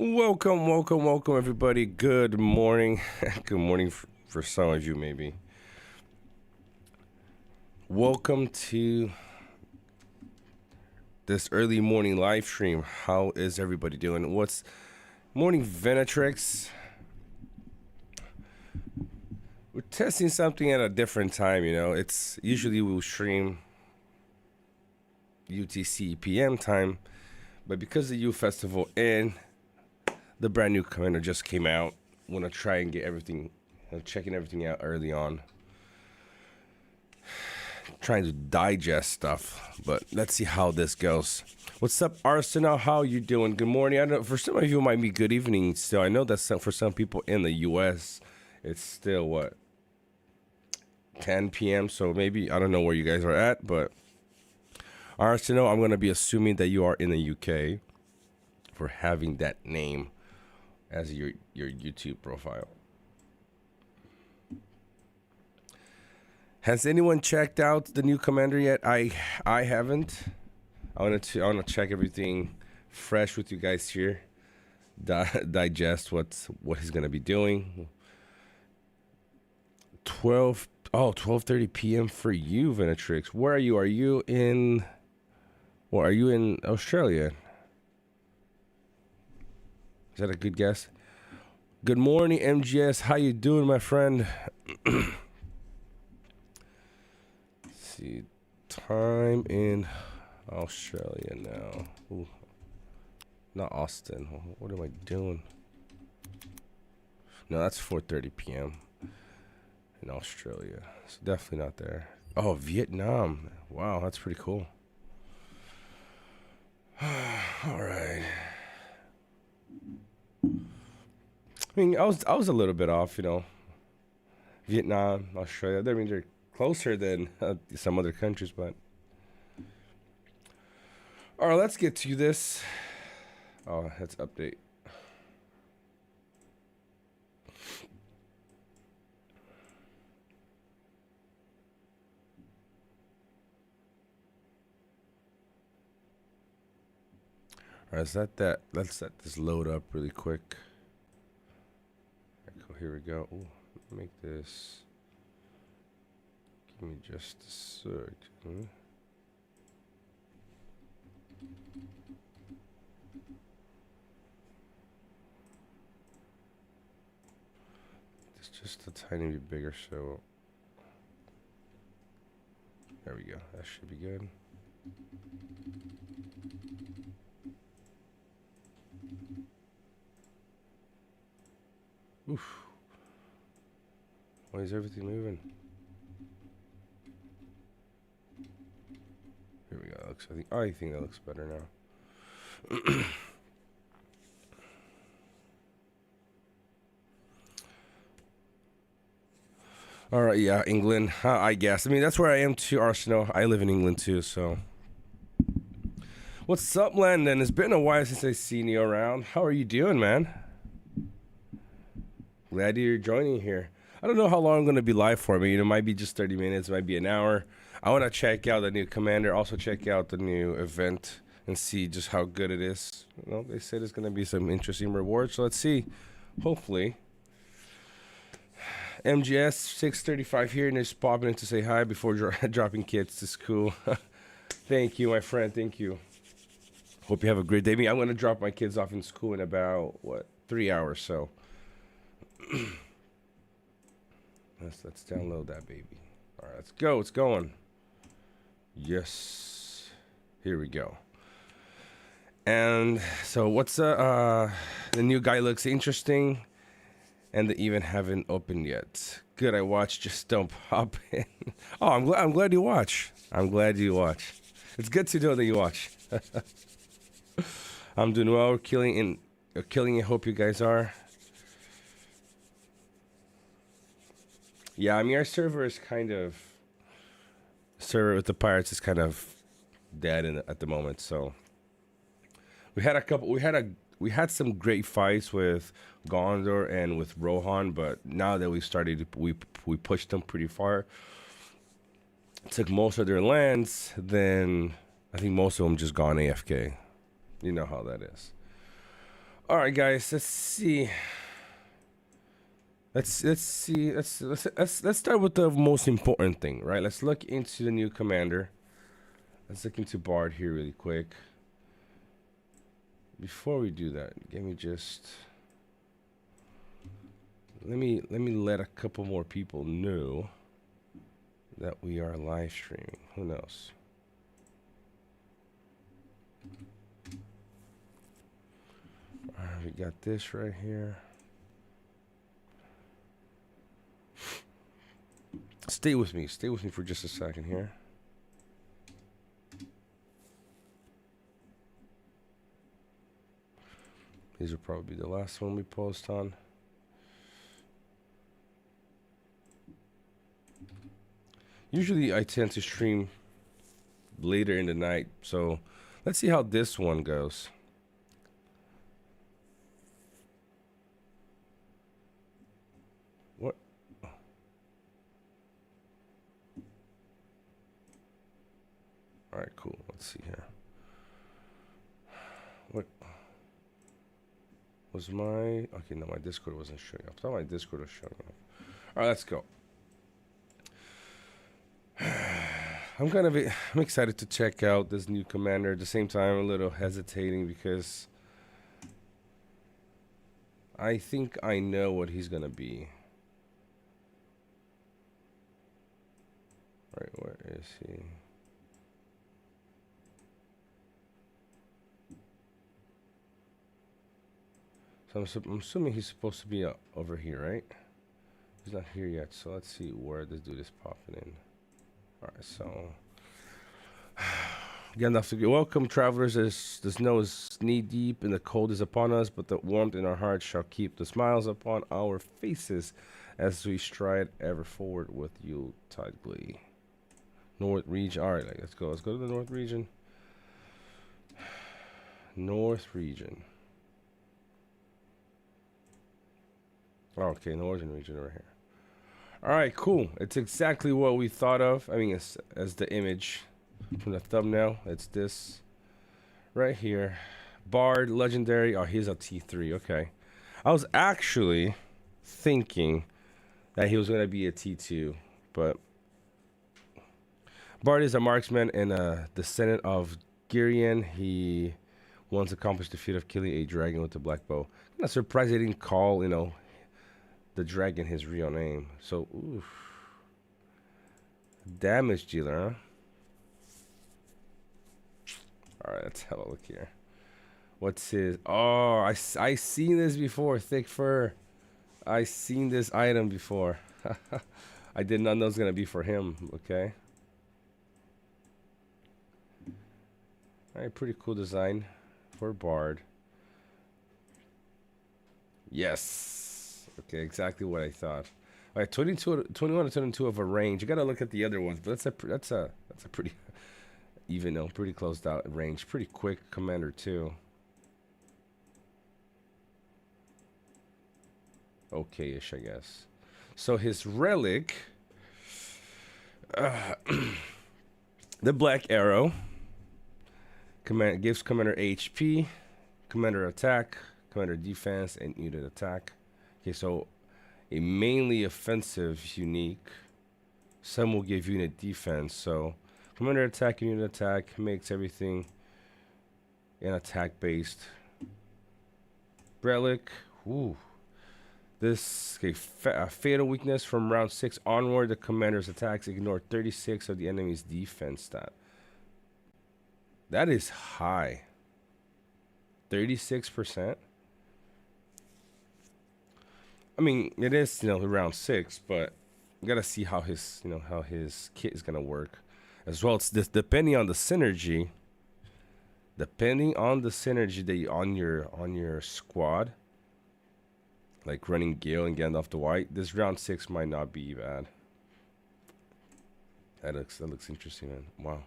Welcome, everybody. Good morning. Good morning for some of you, maybe. Welcome to this early morning live stream. How is everybody doing? What's morning, Venetrix? We're testing something at a different time, It's usually we'll stream UTC PM time, but because the Yule Festival and the brand new calendar just came out, want to try and get everything, checking everything out early on. Trying to digest stuff, but let's see how this goes. What's up, Arsenal? How you doing? Good morning. I know for some of you it might be good evening still. I know that for some people in the U.S. it's still 10 p.m. So maybe I don't know where you guys are at, but Arsenal, I'm gonna be assuming that you are in the U.K. for having that name as your YouTube profile. Has anyone checked out the new commander yet? I haven't. I want to check everything fresh with you guys here. Digest what he's gonna be doing. 12:30 p.m. for you, Venetrix. Where are you? Are you in Australia? Is that a good guess? Good morning, MGS. How you doing, my friend? Let's see. Time in Australia now. Ooh. Not Austin. What am I doing? No, that's 4:30 p.m. in Australia. So definitely not there. Oh, Vietnam. Wow, that's pretty cool. All right. I mean, I was a little bit off, Vietnam, Australia. I mean, they're closer than some other countries, but all right, let's get to this. Oh, let's update. All right, let's let this load up really quick. Here we go. Ooh, make this. Give me just a second. It's just a tiny bit bigger, so there we go. That should be good. Oof. Why is everything moving? Here we go. I think that looks better now. All right, yeah, England. I guess. I mean, that's where I am too, Arsenal. I live in England too, so. What's up, Landon? It's been a while since I've seen you around. How are you doing, man? Glad you're joining here. I don't know how long I'm going to be live for. I mean, it might be just 30 minutes, it might be an hour. I want to check out the new commander, also check out the new event and see just how good it is. They said there's going to be some interesting rewards, so let's see. Hopefully. MGS 635 here, and just popping in to say hi before dropping kids to school. Thank you, my friend. Thank you. Hope you have a great day. I'm going to drop my kids off in school in about, 3 hours, so. Let's download that baby. All right, let's go. It's going. Yes. Here we go. And so what's the new guy looks interesting, and they even haven't opened yet. Good, I watched. Just don't pop in. Oh, I'm glad you watch. I'm glad you watch. It's good to know that you watch. I'm doing well. Killing it. Hope you guys are. Yeah, I mean, our server is server with the pirates is kind of dead at the moment. So we had some great fights with Gondor and with Rohan, but now that we pushed them pretty far, took most of their lands, then I think most of them just gone AFK. You know how that is. All right, guys. Let's see. Let's see. Let's start with the most important thing, right? Let's look into the new commander. Let's look into Bard here really quick. Before we do that, let me just let me let a couple more people know that we are live streaming. Who knows? All right, we got this right here. Stay with me for just a second here. These will probably be the last one we post on. Usually I tend to stream later in the night, so let's see how this one goes. What? All right, cool. Let's see here. What was my... Okay, no, my Discord wasn't showing up. I thought my Discord was showing up. All right, let's go. I'm excited to check out this new commander. At the same time, I'm a little hesitating because I think I know what he's gonna be. All right, where is he? So I'm assuming he's supposed to be over here, right? He's not here yet, so let's see where this dude is popping in. Alright, so again, enough to get welcome, travelers. The snow is knee deep and the cold is upon us, but the warmth in our hearts shall keep the smiles upon our faces as we stride ever forward with Yuletide glee. North region. Alright, let's go. Let's go to the North region. North region. Okay, northern region over here. All right, cool. It's exactly what we thought of. I mean, as the image from the thumbnail, it's this right here. Bard, legendary. Oh, he's a T3. Okay. I was actually thinking that he was going to be a T2, but Bard is a marksman and a descendant of Girion. He once accomplished the feat of killing a dragon with a black bow. I'm not surprised they didn't call, the dragon his real name. So, oof. Damage dealer, huh? Alright, let's have a look here. What's his... Oh, I seen this before. Thick fur. I seen this item before. I did not know it was going to be for him. Okay. Alright, pretty cool design for Bard. Yes. Okay, exactly what I thought. All right, 21 to 22 of a range. You got to look at the other ones, but that's a pretty even, pretty closed out range. Pretty quick commander too. Okay-ish, I guess. So his relic, the black arrow, gives commander HP, commander attack, commander defense, and unit attack. Okay, so a mainly offensive unique. Some will give unit defense. So commander attack and unit attack makes everything an attack based. Relic. Ooh. This a fatal weakness from round 6 onward. The commander's attacks ignore 36 of the enemy's defense stat. That is high. 36%. I mean, it is, round 6, but you gotta see how his, how his kit is gonna work, as well. It's this depending on the synergy. Depending on the synergy that you on your squad, like running Gale and Gandalf the White, this round 6 might not be bad. That looks interesting, man. Wow.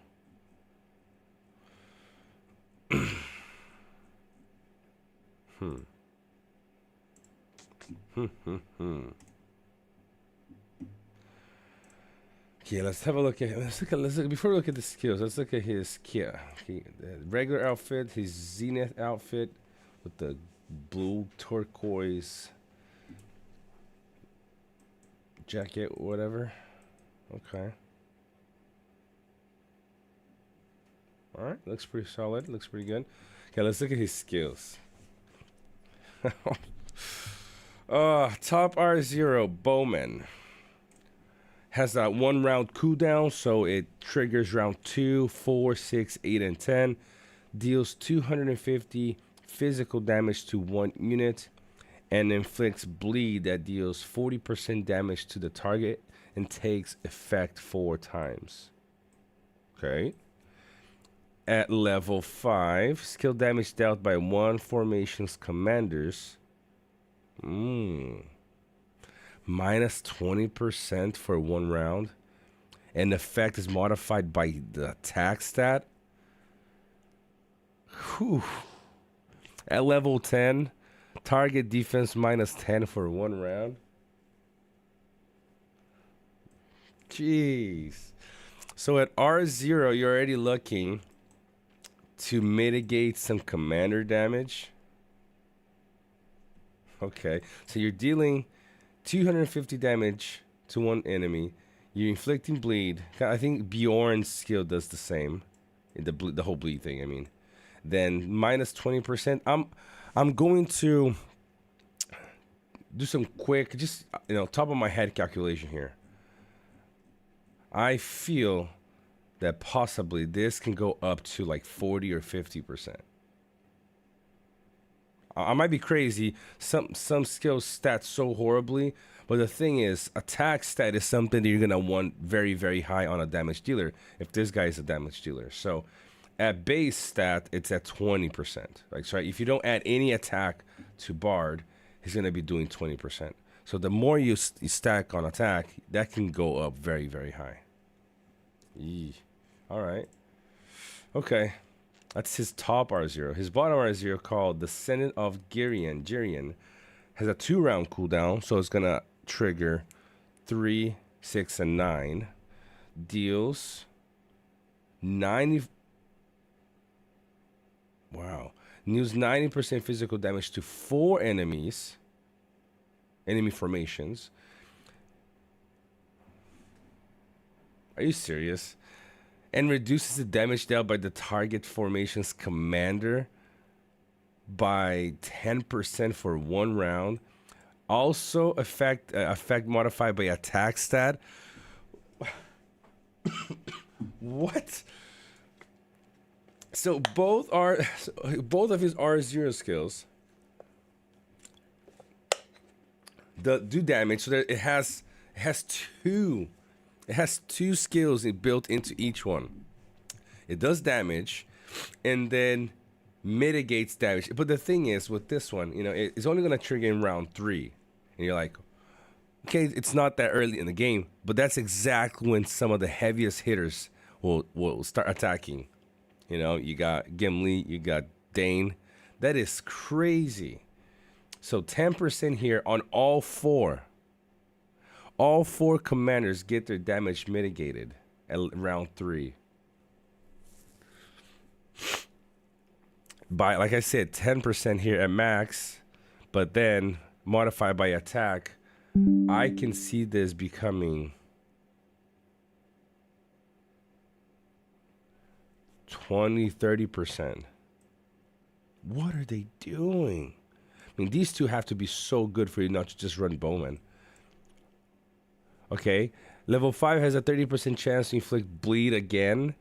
Okay, let's have a look at. Before we look at the skills. Let's look at his kit. Okay, the regular outfit, his Zenith outfit with the blue turquoise jacket, whatever. Okay. All right, looks pretty solid. Looks pretty good. Okay, let's look at his skills. Top R0 Bowman has that 1 round cooldown, so it triggers round 2, 4, 6, 8, and 10. Deals 250 physical damage to 1 unit, and inflicts bleed that deals 40% damage to the target and takes effect 4 times. Okay. At level 5, skill damage dealt by 1 formation's commanders. Minus 20% for 1 round. And the effect is modified by the attack stat. Whew. At level 10, target defense minus 10 for 1 round. Jeez. So at R0, you're already looking to mitigate some commander damage. Okay, so you're dealing 250 damage to 1 enemy. You're inflicting bleed. I think Bjorn's skill does the same. The whole bleed thing, I mean. Then minus 20%. I'm going to do some quick, just top of my head calculation here. I feel that possibly this can go up to like 40 or 50%. I might be crazy. Some skills stat so horribly, but the thing is, attack stat is something that you're gonna want very, very high on a damage dealer if this guy is a damage dealer. So at base stat, it's at 20%. Like, so if you don't add any attack to Bard, he's gonna be doing 20%. So the more you stack on attack, that can go up very, very high. Yee. All right. Okay. That's his top R0. His bottom R0, called Descendant of Girion, has a 2-round cooldown, so it's going to trigger 3, 6, and 9. Deals 90... Wow. Deals 90% physical damage to 4 enemy formations. Are you serious? And reduces the damage dealt by the target formation's commander by 10% for 1 round. Also effect modified by attack stat. What? So both of his R0 skills do damage. So that it has two. It has 2 skills built into each one. It does damage, and then mitigates damage. But the thing is, with this one, it's only going to trigger in round 3. And you're like, okay, it's not that early in the game, but that's exactly when some of the heaviest hitters will start attacking. You got Gimli, you got Dane. That is crazy. So 10% here on all 4. All 4 commanders get their damage mitigated at round 3. By, like I said, 10% here at max, but then modified by attack. I can see this becoming 20-30%. What are they doing? I mean, these two have to be so good for you not to just run Bowman. Okay, level 5 has a 30% chance to inflict bleed again.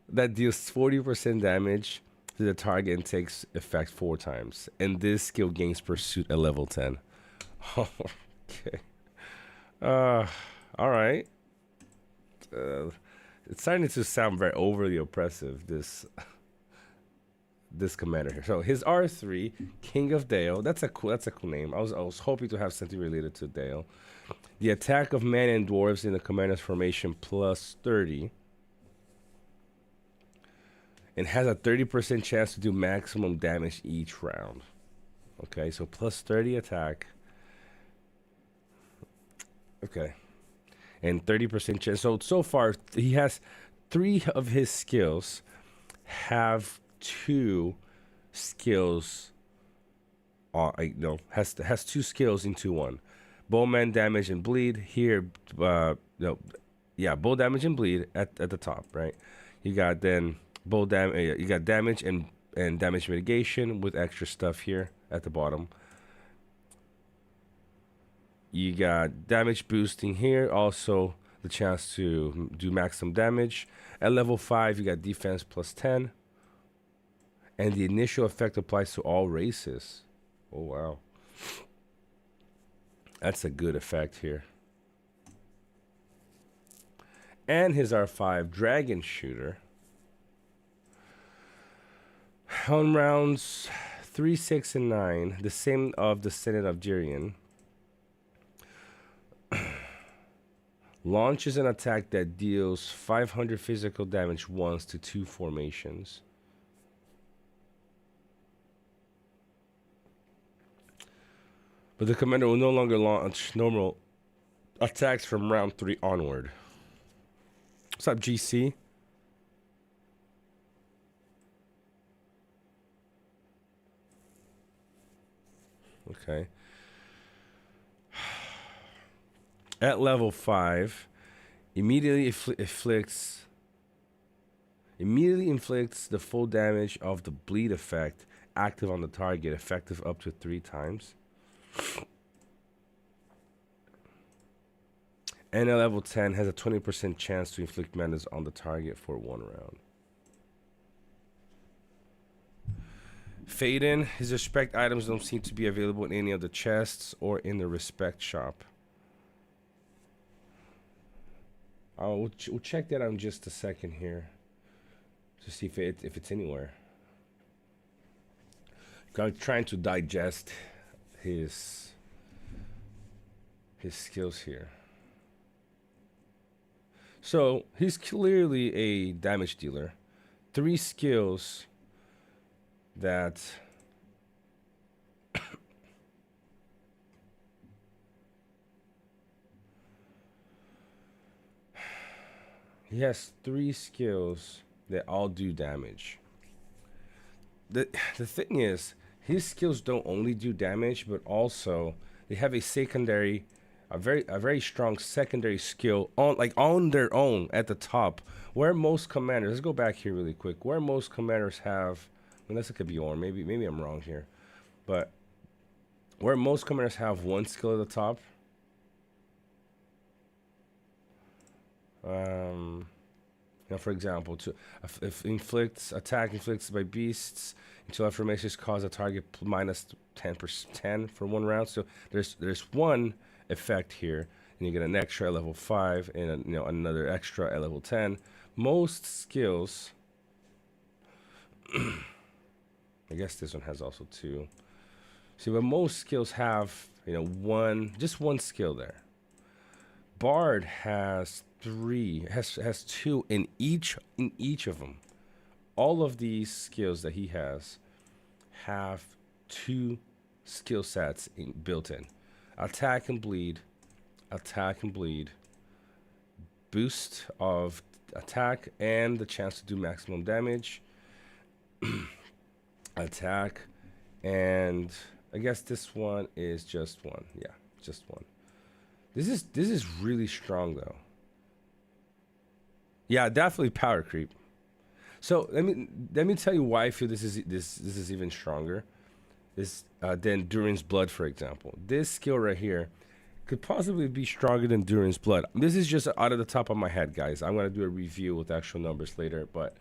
That deals 40% damage to the target and takes effect 4 times. And this skill gains pursuit at level 10. Okay. All right. It's starting to sound very overly oppressive, this commander here. So his R3, King of Dale. That's a cool name. I was hoping to have something related to Dale. The attack of men and dwarves in the commander's formation plus 30. And has a 30% chance to do maximum damage each round. Okay, so plus 30 attack. Okay. And 30% chance. So far, he has 3 of his skills have 2 skills. No, has two skills into one. Bowman damage and bleed here. No, yeah, bow damage and bleed at the top, right? You got then bow damage. You got damage and damage mitigation with extra stuff here at the bottom. You got damage boosting here, also the chance to do maximum damage. At level 5, you got defense plus 10. And the initial effect applies to all races. Oh, wow. That's a good effect here. And his R5 Dragon Shooter. On rounds 3, 6, and 9, the same of the Senate of Dirian. Launches an attack that deals 500 physical damage once to 2 formations. But the commander will no longer launch normal attacks from round 3 onward. What's up, GC? Okay. At level 5, immediately inflicts the full damage of the bleed effect active on the target, effective up to 3 times. And at level 10 has a 20% chance to inflict madness on the target for 1 round. Fade in. His respect items don't seem to be available in any of the chests or in the respect shop. We'll check that out in just a second here to see if it's anywhere. I'm trying to digest his skills here. So he's clearly a damage dealer. 3 skills that he has 3 skills that all do damage. The thing is, his skills don't only do damage, but also they have a very strong secondary skill on their own at the top. Where most commanders, let's go back here really quick. Where most commanders have, unless it could be on, maybe I'm wrong here, but where most commanders have 1 skill at the top. For example, if attack inflicts by beasts until affirmations cause a target minus 10% for 1 round. So there's 1 effect here, and you get an extra at level 5 and another extra at level 10. Most skills, I guess this one has also 2. See, but most skills have just 1 skill there. Bard has 3, has 2 in each of them. All of these skills that he has have 2 skill sets built in. Attack and bleed, boost of attack and the chance to do maximum damage. Attack, and I guess this one is just 1. Yeah, just 1. This is really strong though. Yeah, definitely power creep. So let me tell you why I feel this is even stronger. Than Durin's Blood, for example. This skill right here could possibly be stronger than Durin's Blood. This is just out of the top of my head, guys. I'm gonna do a review with actual numbers later, but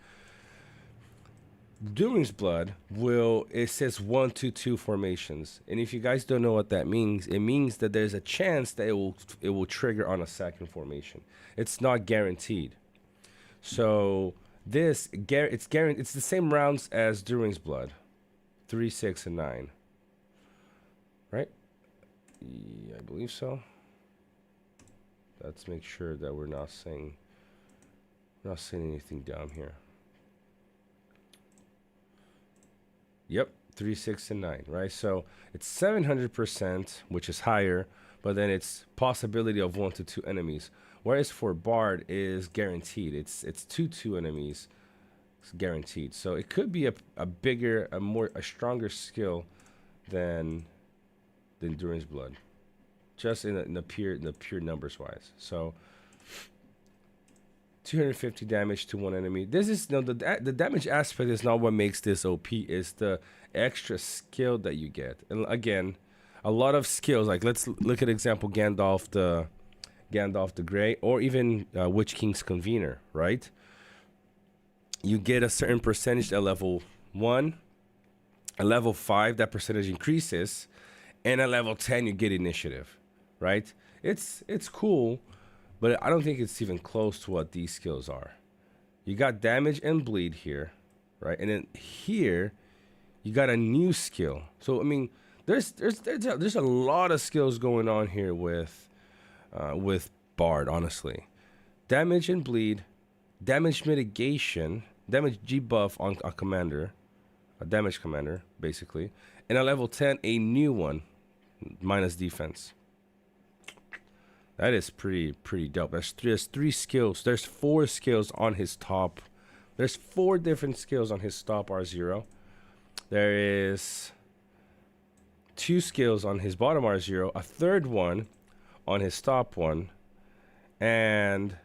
Durin's Blood it says 1, 2, 2 formations, and if you guys don't know what that means, it means that there's a chance that it will trigger on a second formation. It's not guaranteed. So it's guaranteed. It's the same rounds as Durin's Blood, 3, 6, and 9. Right? Yeah, I believe so. Let's make sure that we're not saying anything down here. Yep, 3, 6, and 9, right? So it's 700%, which is higher, but then it's possibility of 1 to 2 enemies. Whereas for Bard is guaranteed. It's 2 enemies It's guaranteed. So it could be a bigger, a stronger skill than the endurance blood, just in the pure numbers wise. So 250 damage to one enemy. This is no the damage aspect is not what makes this OP. It's the extra skill that you get. And again, a lot of skills. Like let's look at example Gandalf the Grey, or even Witch King's Convener. Right? You get a certain percentage at level 1. At level 5, that percentage increases, and at level 10, you get initiative. Right? It's cool. But I don't think it's even close to what these skills are. You got damage and bleed here, right? And then here, you got a new skill. So I mean, there's a lot of skills going on here with Bard. Honestly, damage and bleed, damage mitigation, damage debuff on a commander, a damage commander basically, and at level 10, a new one, minus defense. That is pretty dope. There's 3 skills. There's 4 skills on his top. There's 4 different skills on his top R0. There is 2 skills on his bottom R0. A third one on his top one. And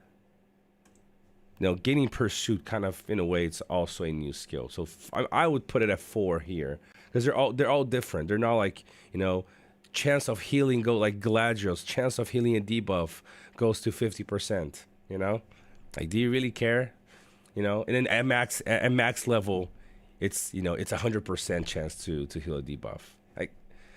gaining pursuit kind of in a way it's also a new skill. So I would put it at 4 here because they're all different. They're not like chance of healing go like Galadriel's chance of healing a debuff goes to 50%. Like, do you really care? And then at max level, it's 100% chance to heal a debuff. Like,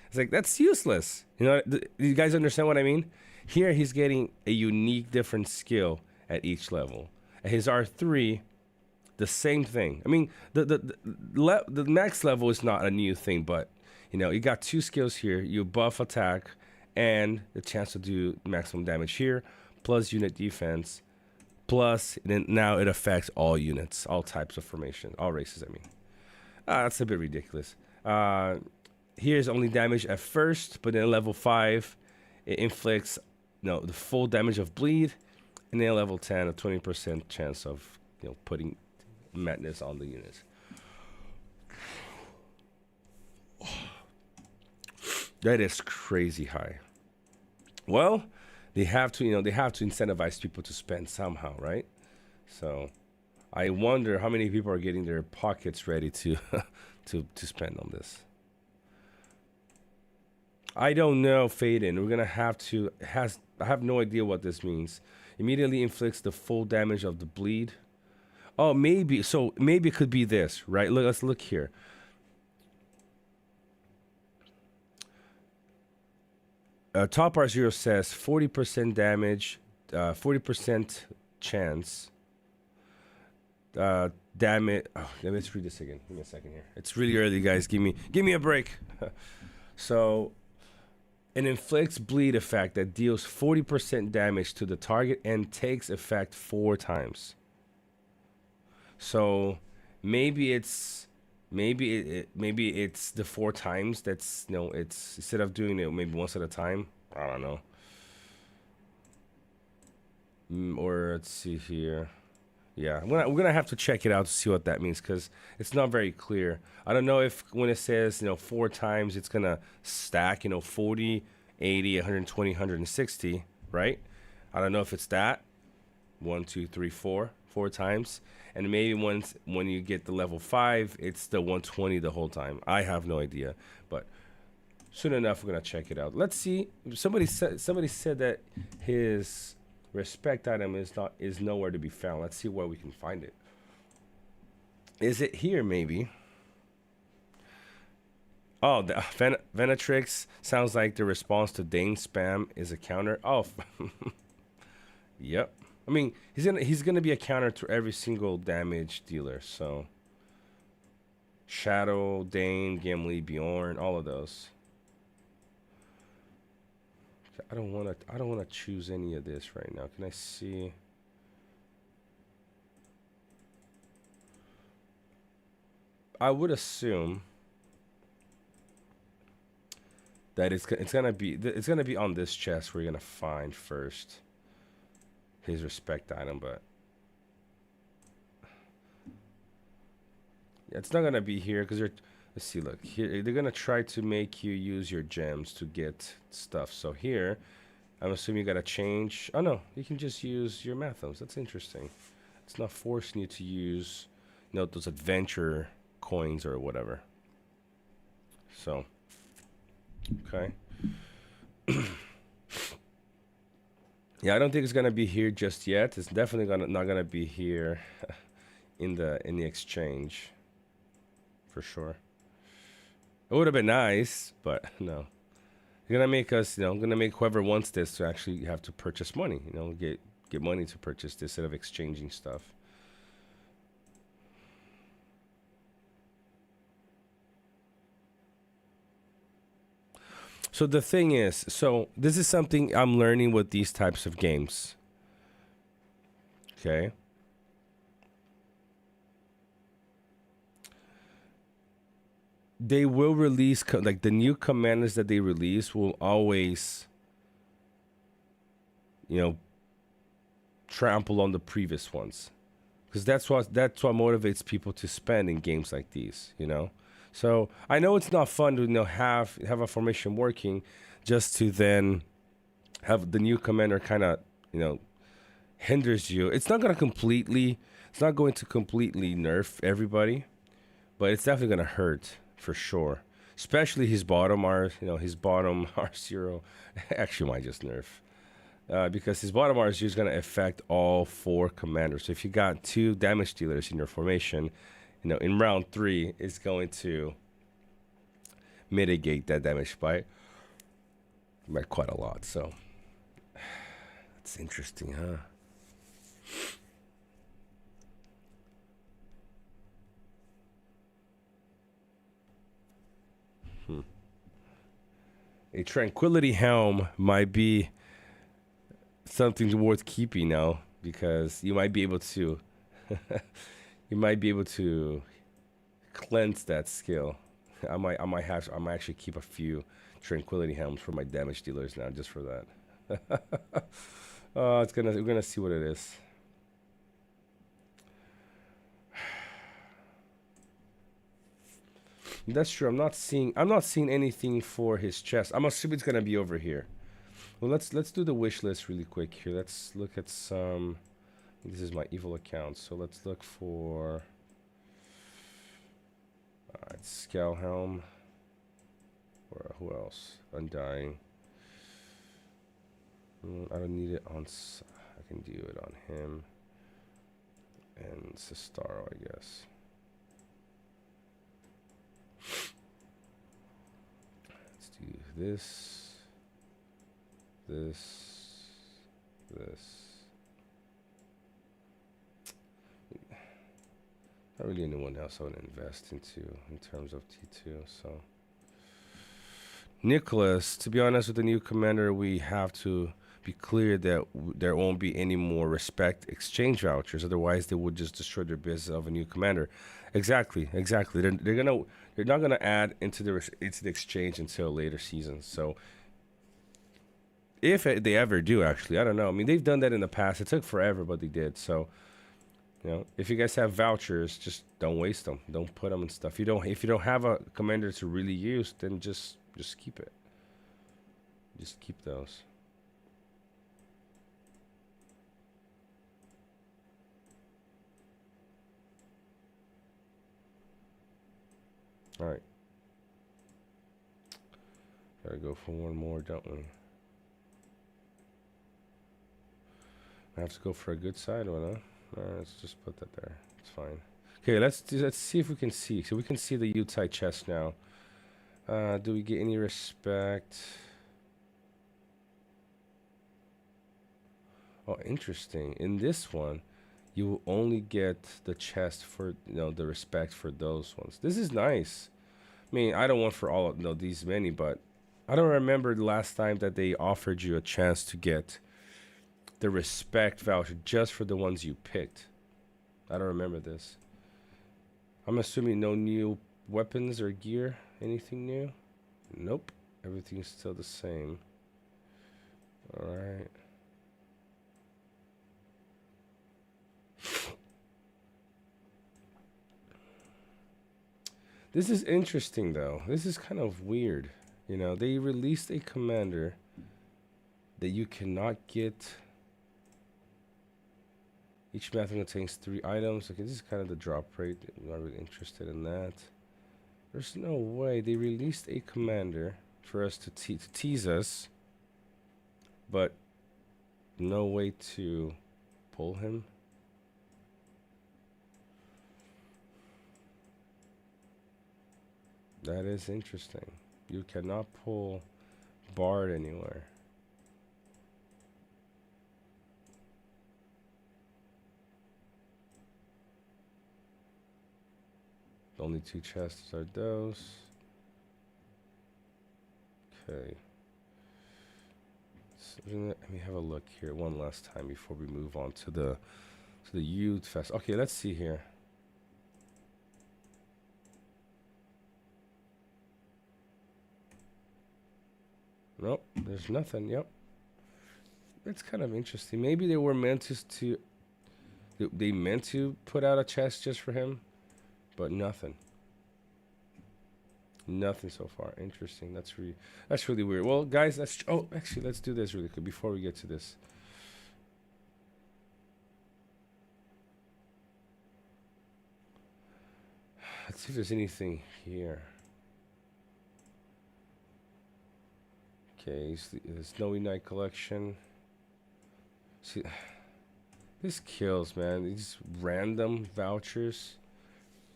it's like that's useless. Do you guys understand what I mean? Here he's getting a unique different skill at each level. At his R3, the same thing. I mean, the max level is not a new thing, but you got 2 skills here. You buff attack and the chance to do maximum damage here, plus unit defense, plus then now it affects all units, all types of formation, all races. I mean, that's a bit ridiculous. Here's only damage at first, but then level 5, it inflicts the full damage of bleed, and then level 10, a 20% chance of putting madness on the units. That is crazy high. Well, they have to incentivize people to spend somehow, right? So I wonder how many people are getting their pockets ready to to spend on this. I don't know, Faden. We're gonna have to I have no idea what this means. Immediately inflicts the full damage of the bleed. Oh, maybe it could be this, right? Look, let's look here. Top R0 says 40% damage, 40% chance. Damn it. Oh, let's read this again. Give me a second here. It's really early, guys. Give me a break. So, it inflicts bleed effect that deals 40% damage to the target and takes effect 4 times. So, maybe it's the 4 times. That's it's instead of doing it maybe once at a time. I don't know. Or let's see here. Yeah, we're gonna have to check it out to see what that means because it's not very clear. I don't know if when it says 4 times it's gonna stack 40, 80, 120, 160, right? I don't know if it's that 1, 2, 3, 4 times. And maybe when you get the level 5, it's the 120 the whole time. I have no idea, but soon enough we're gonna check it out. Let's see. Somebody said that his respect item is nowhere to be found. Let's see where we can find it. Is it here maybe? Oh, the Venatrix sounds like the response to Dane spam is a counter. Oh, yep. I mean, he's gonna be a counter to every single damage dealer. So, Shadow, Dane, Gimli, Bjorn, all of those. I don't wanna choose any of this right now. Can I see? I would assume that it's gonna be on this chest we're gonna find first his respect item, but It's not gonna be here because they're. Let's see. Look here. They're gonna try to make you use your gems to get stuff. So here, I'm assuming you gotta change. Oh no, you can just use your methods. That's interesting. It's not forcing you to use, those adventure coins or whatever. So, okay. Yeah, I don't think it's gonna be here just yet. It's definitely not gonna be here in the exchange, for sure. It would have been nice, but no. You're gonna make us, gonna make whoever wants this to actually have to purchase money. Get money to purchase this instead of exchanging stuff. So the thing is, so this is something I'm learning with these types of games. Okay. They will release like the new commanders that they release will always, you know, trample on the previous ones, because that's what motivates people to spend in games like these. So I know it's not fun to have a formation working, just to then have the new commander kind of hinders you. It's not going to completely nerf everybody, but it's definitely gonna hurt for sure. Especially his bottom R0 actually might just nerf. Because his bottom RSU is going to affect all four commanders. So if you got two damage dealers in your formation, in round 3, it's going to mitigate that damage by quite a lot. So that's interesting, huh? A Tranquility Helm might be something worth keeping now, because you might be able to cleanse that skill. I might actually keep a few Tranquility Helms for my damage dealers now, just for that. Oh, we're gonna see what it is. That's true. I'm not seeing anything for his chest. I'm assuming it's gonna be over here. Well, let's do the wish list really quick here. Let's look at some. This is my evil account, so let's look for. Alright, Scalhelm. Or who else? Undying. I don't need it on. I can do it on him. And Sistaro, I guess. Let's do this. This. Not really anyone else I would invest into in terms of T2. So, Nicholas, to be honest, with the new commander, we have to be clear that there won't be any more respect exchange vouchers. Otherwise, they would just destroy their business of a new commander. Exactly. They're not gonna add into the exchange until later seasons. So, if they ever do, actually, I don't know. I mean, they've done that in the past. It took forever, but they did. So. If you guys have vouchers, just don't waste them. Don't put them in stuff. If you don't have a commander to really use, then just keep it. Just keep those. All right. Gotta go for one more, don't we? I have to go for a good side one, huh? Let's just put that there. It's fine. Okay, let's see if we can see. So we can see the Utah chest now. Do we get any respect? Oh, interesting. In this one, you will only get the chest for the respect for those ones. This is nice. I mean, I don't want for all of these many, but I don't remember the last time that they offered you a chance to get the respect voucher just for the ones you picked. I don't remember this. I'm assuming no new weapons or gear. Anything new? Nope. Everything's still the same. Alright. This is interesting, though. This is kind of weird. You know, they released a commander that you cannot get. Each method contains 3 items. Okay, this is kind of the drop rate. I'm not really interested in that. There's no way they released a commander for us to tease us, but no way to pull him. That is interesting. You cannot pull Bard anywhere. The only 2 chests are those. Okay. So let me have a look here one last time before we move on to the Yule Festival. Okay, let's see here. Nope, there's nothing. Yep. It's kind of interesting. Maybe they were meant to they meant to put out a chest just for him, but nothing. Nothing so far. Interesting. That's really weird. Well, guys, actually, let's do this really quick before we get to this. Let's see if there's anything here. Okay, the Snowy Night collection. See, this kills, man. These random vouchers.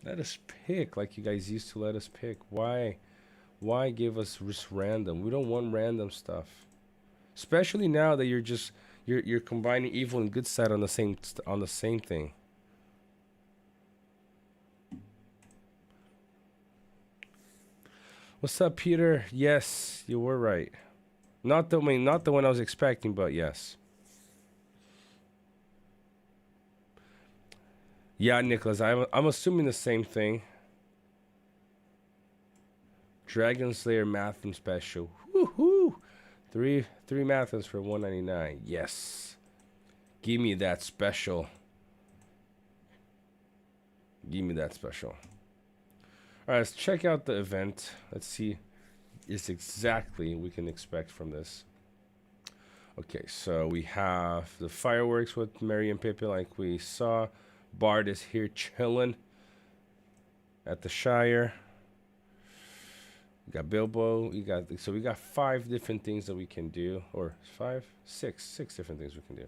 Let us pick like you guys used to let us pick. Why give us just random? We don't want random stuff. Especially now that you're combining evil and good side on the same thing. What's up, Peter? Yes, you were right. Not the one I was expecting, but yes. Yeah, Nicholas, I'm assuming the same thing. Dragon Slayer Matham special. Woohoo! Three Mathams for $1.99. Yes. Give me that special. Give me that special. All right, let's check out the event. Let's see is exactly we can expect from this. Okay, so we have the fireworks with Merry and Pippin like we saw. Bard is here chilling at the Shire. We got Bilbo. We got 5 different things that we can do, or 6 different things we can do.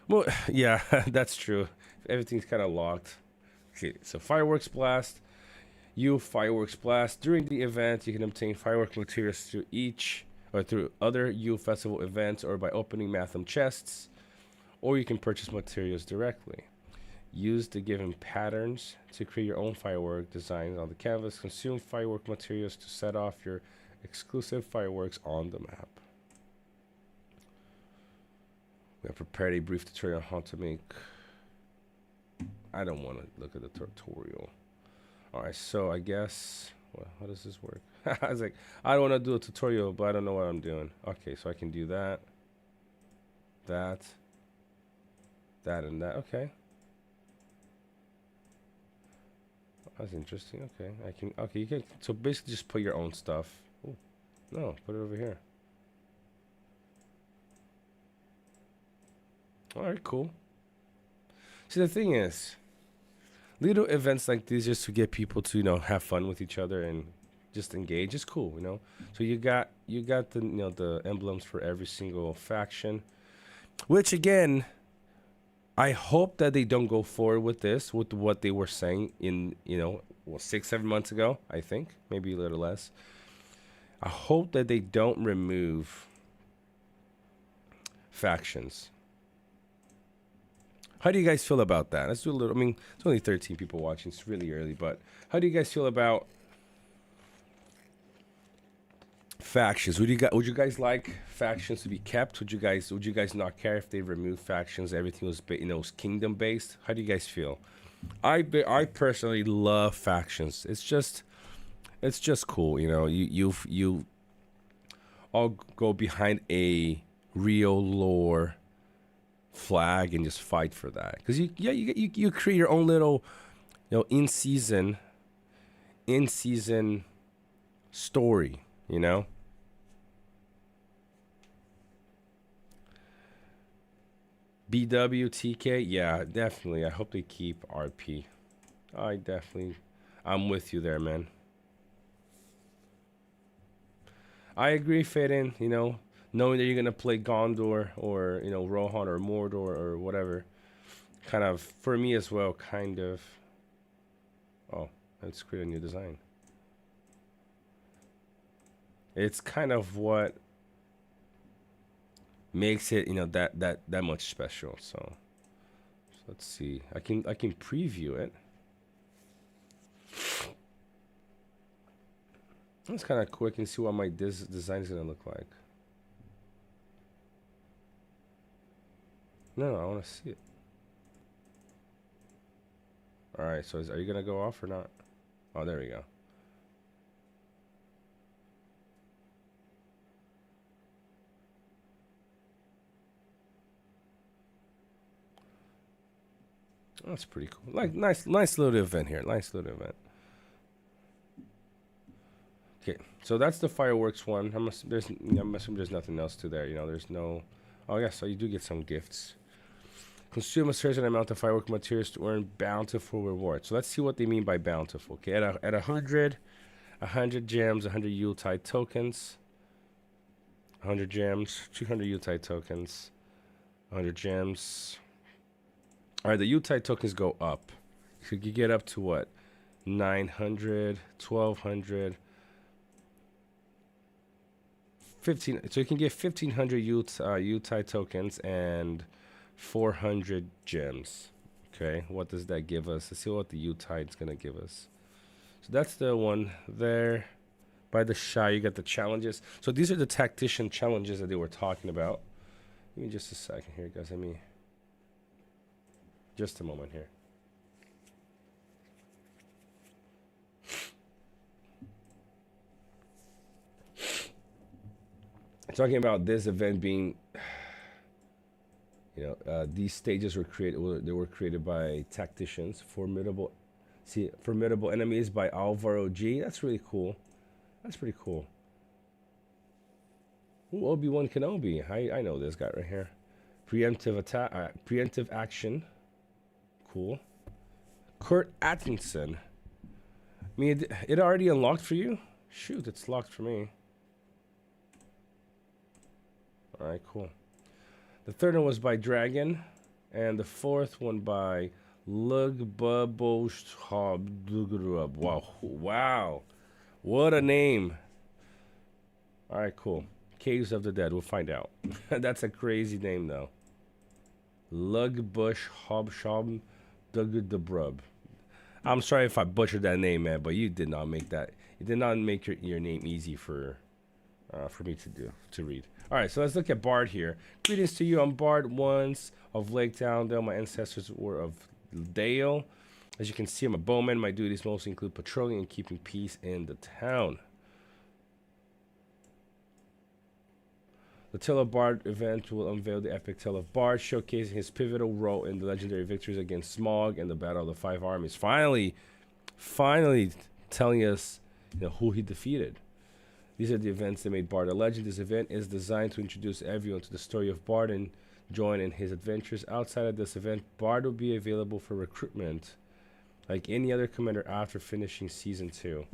Well, yeah, that's true. Everything's kind of locked. Okay, so fireworks blast. Fireworks blast. During the event, you can obtain firework materials through other Yule Festival events or by opening Matham chests, or you can purchase materials directly. Use the given patterns to create your own firework designs on the canvas. Consume firework materials to set off your exclusive fireworks on the map. We have prepared a brief tutorial on how to make... I don't want to look at the tutorial. Alright, so I guess... How does this work? I was like, I don't want to do a tutorial, but I don't know what I'm doing. Okay, so I can do that, and that. Okay. That's interesting. Okay, you can, so basically just put your own stuff. Ooh, no, put it over here. Alright, cool. See, the thing is, little events like these just to get people to, have fun with each other and just engage is cool, So you got the the emblems for every single faction, which again, I hope that they don't go forward with this with what they were saying in 6-7 months ago. I think maybe a little less. I hope that they don't remove factions. How do you guys feel about that? Let's do a little. I mean, it's only 13 people watching. It's really early, but how do you guys feel about factions? Would you guys like factions to be kept? Would you guys not care if they remove factions? Everything was was kingdom based. How do you guys feel? I personally love factions. It's just cool. You all go behind a real lore flag and just fight for that. Because you create your own little, in season story. BWTK, yeah, definitely. I hope they keep RP. I'm with you there, man. I agree, Faden. Knowing that you're gonna play Gondor or Rohan or Mordor or whatever, kind of for me as well. Kind of. Oh, let's create a new design. It's kind of what makes it that much special. So let's see. I can preview it. It's kind of quick and see what my design is gonna look like. No, I want to see it. All right, so are you gonna go off or not? Oh, there we go. That's pretty cool. Like nice little event here. Nice little event. Okay, so that's the fireworks one. I'm assuming there's nothing else to there. There's no. Oh yeah, so you do get some gifts. Consume a certain amount of firework materials to earn bountiful rewards. So let's see what they mean by bountiful. Okay, at 100 gems, 100 Yuletide tokens, 100 gems, 200 Yuletide tokens, 100 gems. All right, the Yuletide tokens go up. So you get up to what? 900, 1200, 15. So you can get 1500 Yuletide tokens and 400 gems. Okay, what does that give us? Let's see what the Yuletide is gonna give us. So that's the one there. By the Shy, you got the challenges. So these are the tactician challenges that they were talking about. Give me just a second here, guys. Just a moment here. Talking about this event being, these stages were created. They were created by tacticians, formidable enemies by Alvaro G. That's really cool. That's pretty cool. Ooh, Obi-Wan Kenobi. I know this guy right here. Preemptive attack. Preemptive action. Cool. Kurt Atkinson. It already unlocked for you? Shoot, it's locked for me. Alright, cool. The third one was by Dragon. And the fourth one by Lugbaboshhob. Wow. What a name. Alright, cool. Caves of the Dead. We'll find out. That's a crazy name, though. Lugbush Hobshob Dugudabrub. I'm sorry if I butchered that name, man, but you did not make that. You did not make your name easy for me to read. All right, so let's look at Bard here. Greetings to you. I'm Bard once of Lake Dale. My ancestors were of Dale. As you can see, I'm a bowman. My duties mostly include patrolling and keeping peace in the town. The Tale of Bard event will unveil the epic tale of Bard, showcasing his pivotal role in the legendary victories against Smaug and the Battle of the Five Armies. Finally telling us who he defeated. These are the events that made Bard a legend. This event is designed to introduce everyone to the story of Bard and join in his adventures. Outside of this event, Bard will be available for recruitment like any other commander after finishing Season 2.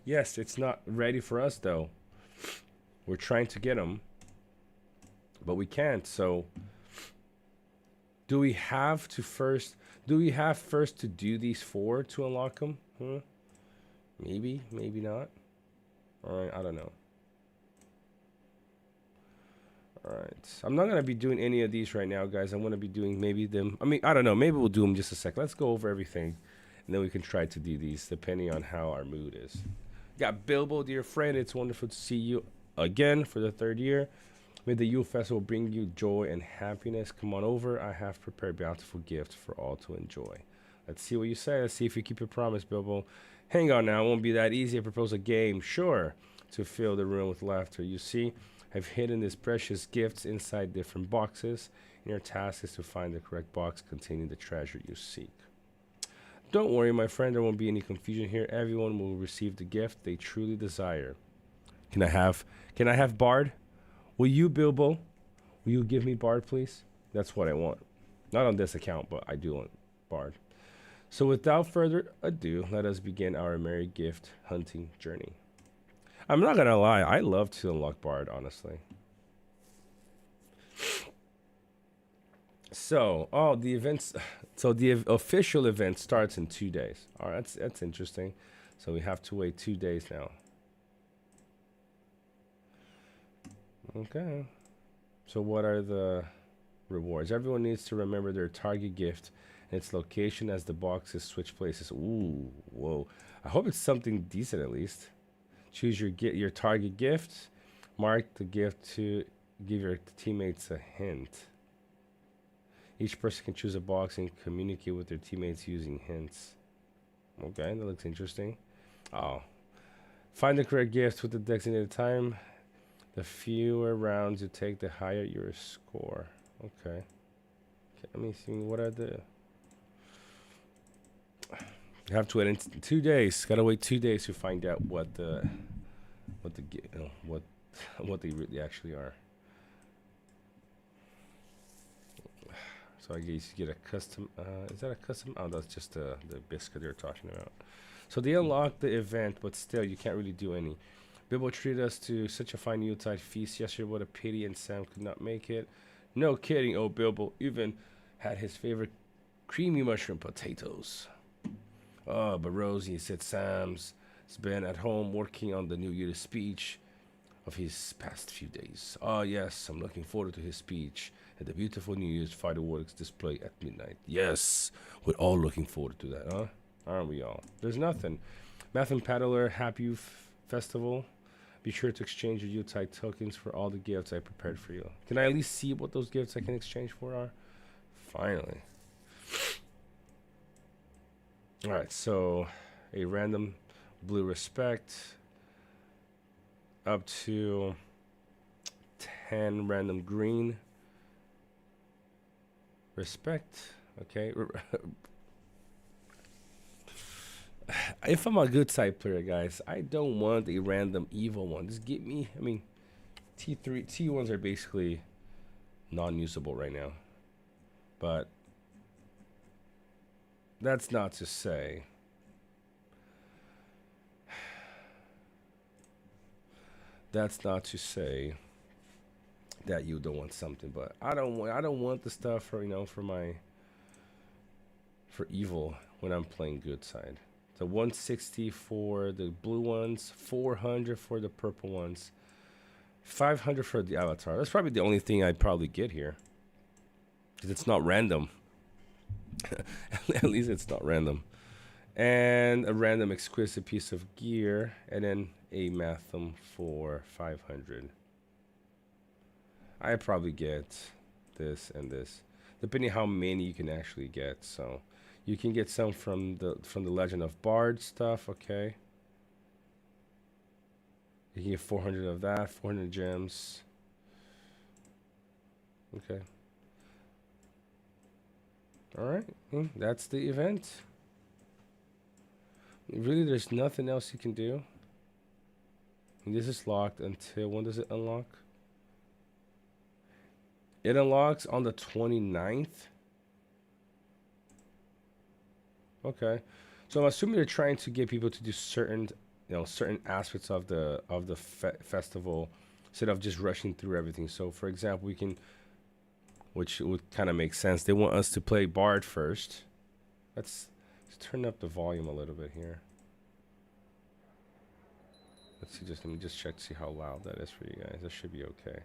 Yes, it's not ready for us, though. We're trying to get him, but we can't. So, do we have first to do these 4 to unlock them? Maybe not. Alright, I don't know. Alright, I'm not going to be doing any of these right now, guys. I'm going to be doing maybe them. I don't know. Maybe we'll do them just a sec. Let's go over everything, and then we can try to do these depending on how our mood is. Got Bilbo, dear friend. It's wonderful to see you again for the 3rd year. May the Yule Festival bring you joy and happiness. Come on over. I have prepared bountiful gifts for all to enjoy. Let's see what you say. Let's see if you keep your promise, Bilbo. Hang on now. It won't be that easy. I propose a game, sure, to fill the room with laughter. You see, I've hidden these precious gifts inside different boxes, and your task is to find the correct box containing the treasure you seek. Don't worry, my friend, there won't be any confusion here. Everyone will receive the gift they truly desire. Can I have Bard? Will you, Bilbo? Will you give me Bard, please? That's what I want. Not on this account, but I do want Bard. So without further ado, let us begin our merry gift hunting journey. I'm not gonna lie, I love to unlock Bard, honestly. So, the events. So the official event starts in 2 days. All right, that's interesting. So we have to wait 2 days now. Okay. So what are the rewards? Everyone needs to remember their target gift and its location as the boxes switch places. Ooh, whoa. I hope it's something decent at least. Choose your target gift. Mark the gift to give your teammates a hint. Each person can choose a box and communicate with their teammates using hints. Okay, that looks interesting. Oh. Find the correct gift with the designated time. The fewer rounds you take, the higher your score. Okay. Let me see. What are the... You have to wait in 2 days. Gotta wait 2 days to find out what they really actually are. So I guess you get a custom. Is that a custom? Oh, that's just the biscuit they're talking about. So they unlocked the event, but still, you can't really do any. Bilbo treated us to such a fine Yuletide feast yesterday. What a pity, and Sam could not make it. No kidding, oh Bilbo even had his favorite creamy mushroom potatoes. Oh, but Rosie said Sam's been at home working on the new Yule speech of his past few days. Oh yes, I'm looking forward to his speech at the beautiful New Year's fireworks display at midnight. Yes, we're all looking forward to that, huh? Aren't we all? There's nothing. Math and Paddler, happy festival. Be sure to exchange your Yuletide tokens for all the gifts I prepared for you. Can I at least see what those gifts I can exchange for are? Finally. Alright, so a random blue respect up to 10 random green respect. Okay. If I'm a good side player, guys, I don't want a random evil one. Just get me, I mean, T1s are basically non-usable right now. But that's not to say that you don't want something, but I don't want the stuff for for evil when I'm playing good side. So 160 for the blue ones, 400 for the purple ones, 500 for the avatar. That's probably the only thing I'd probably get here, because it's not random. At least it's not random. And a random exquisite piece of gear, and then a Matham for 500. I probably get this and this, depending how many you can actually get. So you can get some from the Legend of Bard stuff. Okay, you can get 400 of that, 400 gems. Okay. All right, that's the event. Really, there's nothing else you can do. And this is locked until, when does it unlock? It unlocks on the 29th. Okay, so I'm assuming they're trying to get people to do certain aspects of the festival instead of just rushing through everything. So, for example, we can, which would kind of make sense. They want us to play Bard first. Let's turn up the volume a little bit here. Let's see. Let me just check to see how loud that is for you guys. That should be okay.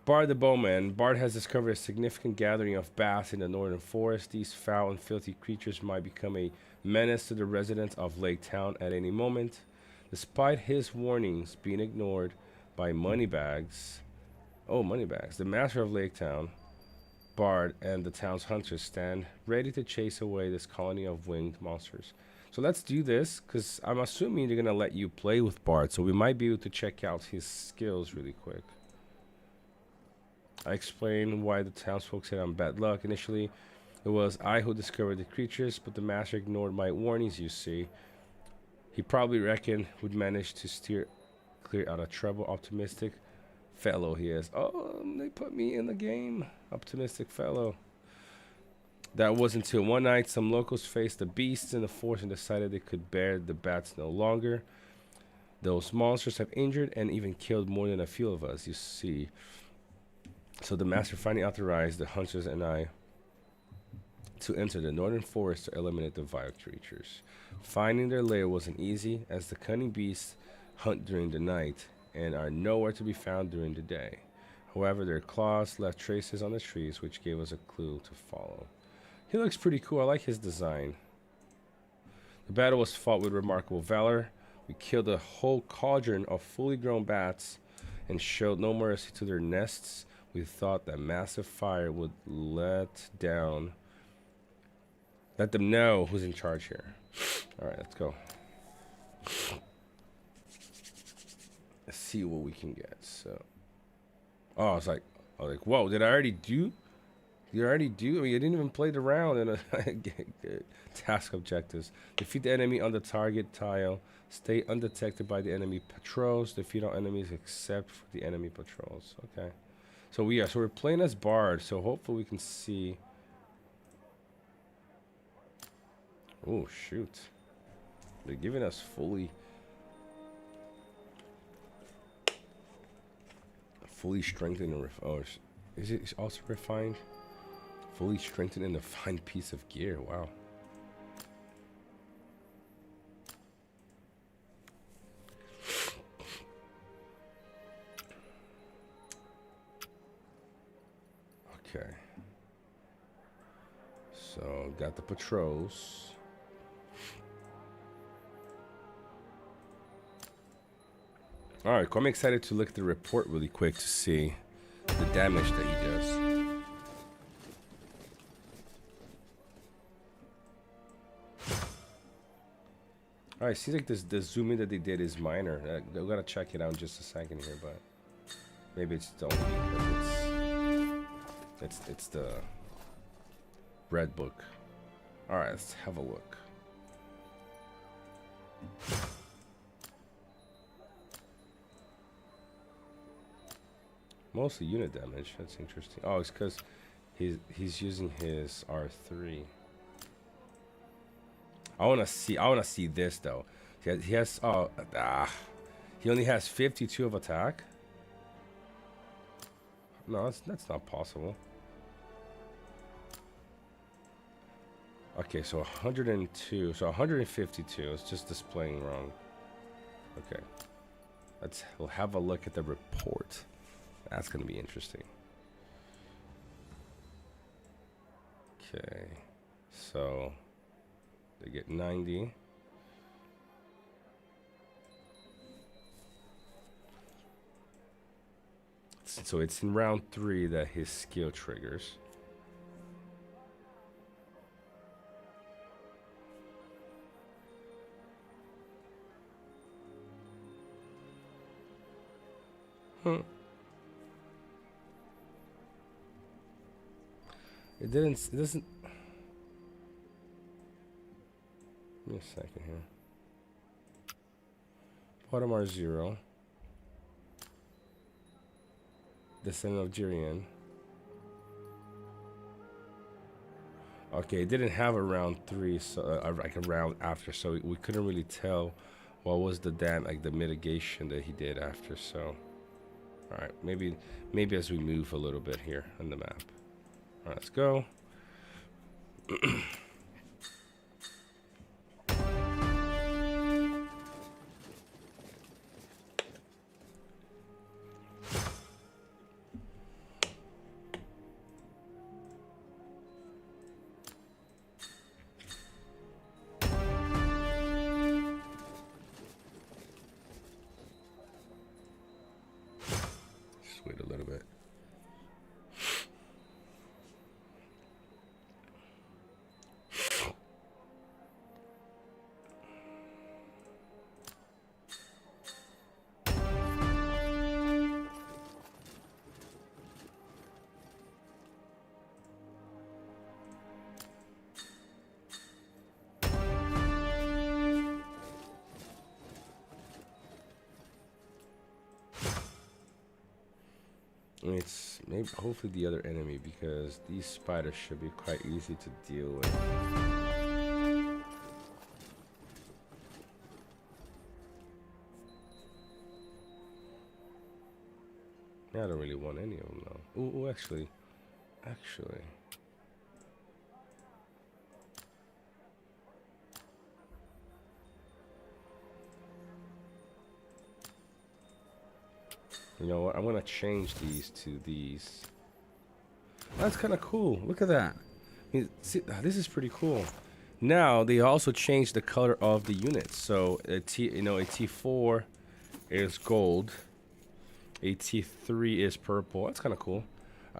Bard the Bowman. Bard has discovered a significant gathering of bats in the northern forest. These foul and filthy creatures might become a menace to the residents of Lake Town at any moment. Despite his warnings being ignored by Moneybags, the master of Lake Town, Bard, and the town's hunters stand ready to chase away this colony of winged monsters. So let's do this, because I'm assuming they're going to let you play with Bard. So we might be able to check out his skills really quick. I explained why the townsfolk said I'm bad luck. Initially, it was I who discovered the creatures, but the master ignored my warnings, you see. He probably reckoned we'd manage to steer clear out of trouble. Optimistic fellow he is. Oh, they put me in the game. Optimistic fellow. That was until one night some locals faced the beasts in the forest and decided they could bear the bats no longer. Those monsters have injured and even killed more than a few of us, you see. So the master finally authorized the hunters and I to enter the northern forest to eliminate the vile creatures. Finding their lair wasn't easy, as the cunning beasts hunt during the night and are nowhere to be found during the day. However, their claws left traces on the trees, which gave us a clue to follow. He looks pretty cool. I like his design. The battle was fought with remarkable valor. We killed a whole cauldron of fully grown bats and showed no mercy to their nests. We thought that massive fire would let them know who's in charge here. All right, let's go. Let's see what we can get. So, oh, I was like, whoa, did I already do? You already do? I mean, you didn't even play the round. And task objectives: defeat the enemy on the target tile. Stay undetected by the enemy patrols. Defeat all enemies except for the enemy patrols. Okay. So we're playing as Bard. So hopefully we can see. Oh shoot! They're giving us fully strengthened and is it also refined? Fully strengthened and a fine piece of gear. Wow. Okay. So got the patrols. All right, I'm excited to look at the report really quick to see the damage that he does. All right, seems like the zoom in that they did is minor. I'm gonna check it out in just a second here, but maybe it's only because it's the red book. All right, let's have a look. Mostly unit damage. That's interesting. Oh, it's because he's using his R3. I wanna see this though. He has he only has 52 of attack. No, that's not possible. Okay, so 102, so 152. It's just displaying wrong. Okay, we'll have a look at the report. That's gonna be interesting. Okay, so they get 90. So it's in round 3 that his skill triggers. It doesn't. Give me a second here. Bottom R0. Descendant of Jirian. Okay, it didn't have a round 3, so like a round after, so we couldn't really tell what was the the mitigation that he did after. So, all right, maybe as we move a little bit here on the map. All right, let's go. Just wait a little bit. It's maybe hopefully the other enemy, because these spiders should be quite easy to deal with. Yeah, I don't really want any of them though. Ooh, actually. You know what? I'm gonna change these to these. That's kind of cool. Look at that. See, this is pretty cool. Now they also changed the color of the units. So a T4 is gold. A T3 is purple. That's kind of cool.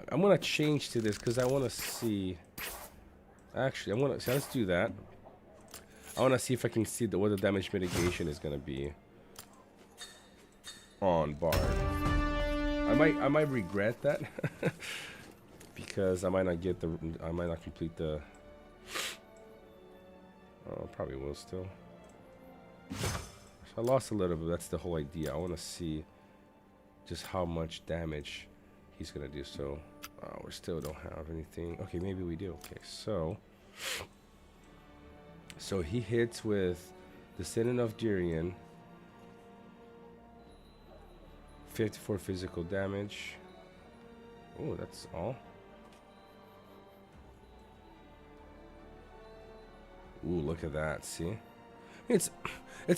I'm gonna change to this because I want to see. Actually, I want to. So let's do that. I want to see if I can see what the damage mitigation is gonna be on Bard. I might regret that because I might not complete the. Oh, probably will still. So I lost a little bit. That's the whole idea. I want to see just how much damage he's gonna do. So we still don't have anything. Okay, maybe we do. Okay, so he hits with Descendant of Durian. 54 physical damage. Oh, that's all. Ooh, look at that. See, it's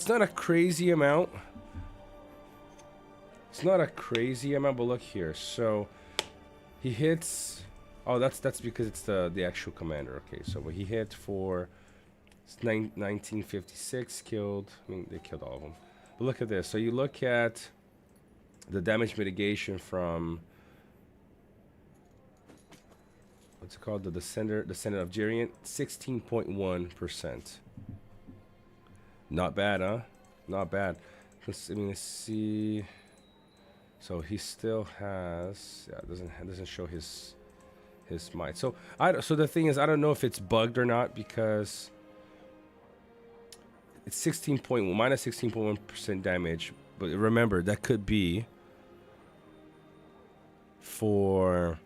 not a crazy amount. It's not a crazy amount, but look here. So he hits. Oh, that's because it's the actual commander. Okay, so what he hit for 1956 killed. I mean, they killed all of them. But look at this. So you look at the damage mitigation from what's it called? The Descendant of Jirian, 16.1%. Not bad, huh? Not bad. I mean, let's see. So he still has. Yeah, it doesn't show his might. So so the thing is, I don't know if it's bugged or not because it's 16.1% damage. But remember, that could be for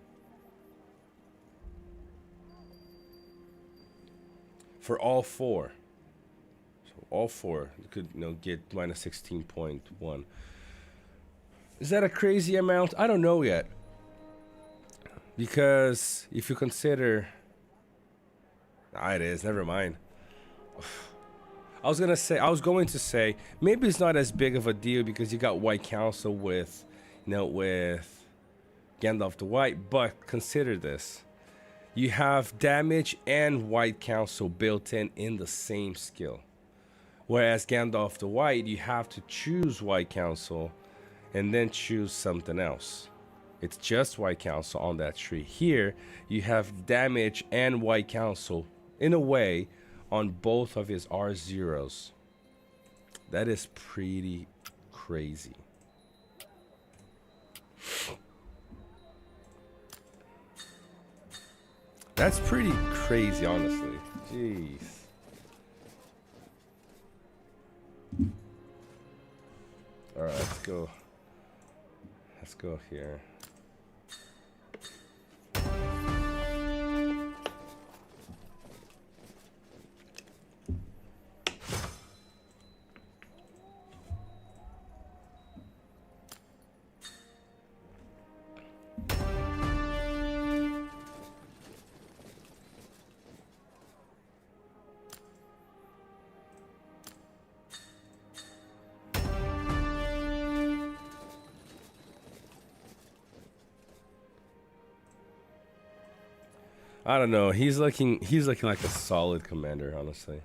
all four. So all four could get minus 16.1. Is that a crazy amount? I don't know yet. Because if you consider, it is. Never mind. I was going to say maybe it's not as big of a deal because you got White Council with Gandalf the White, but consider this. You have damage and White Council built in the same skill. Whereas Gandalf the White, you have to choose White Council and then choose something else. It's just White Council on that tree. Here, you have damage and White Council, in a way, on both of his R0s. That is pretty crazy. That's pretty crazy, honestly. Jeez. Alright, let's go. Let's go here. I don't know. He's looking like a solid commander, honestly.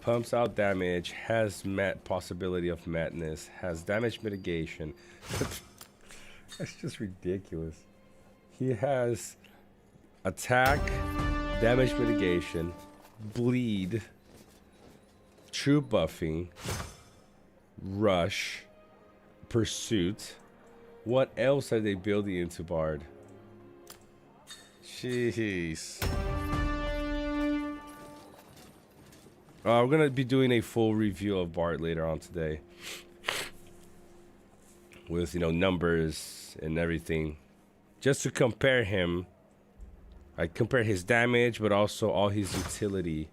Pumps out damage, has possibility of madness, has damage mitigation. That's just ridiculous. He has attack, damage mitigation, bleed, troop buffing, rush, pursuit. What else are they building into Bard? Jeez. We're gonna be doing a full review of Bard later on today, with numbers and everything, just to compare him. I compare his damage, but also all his utility.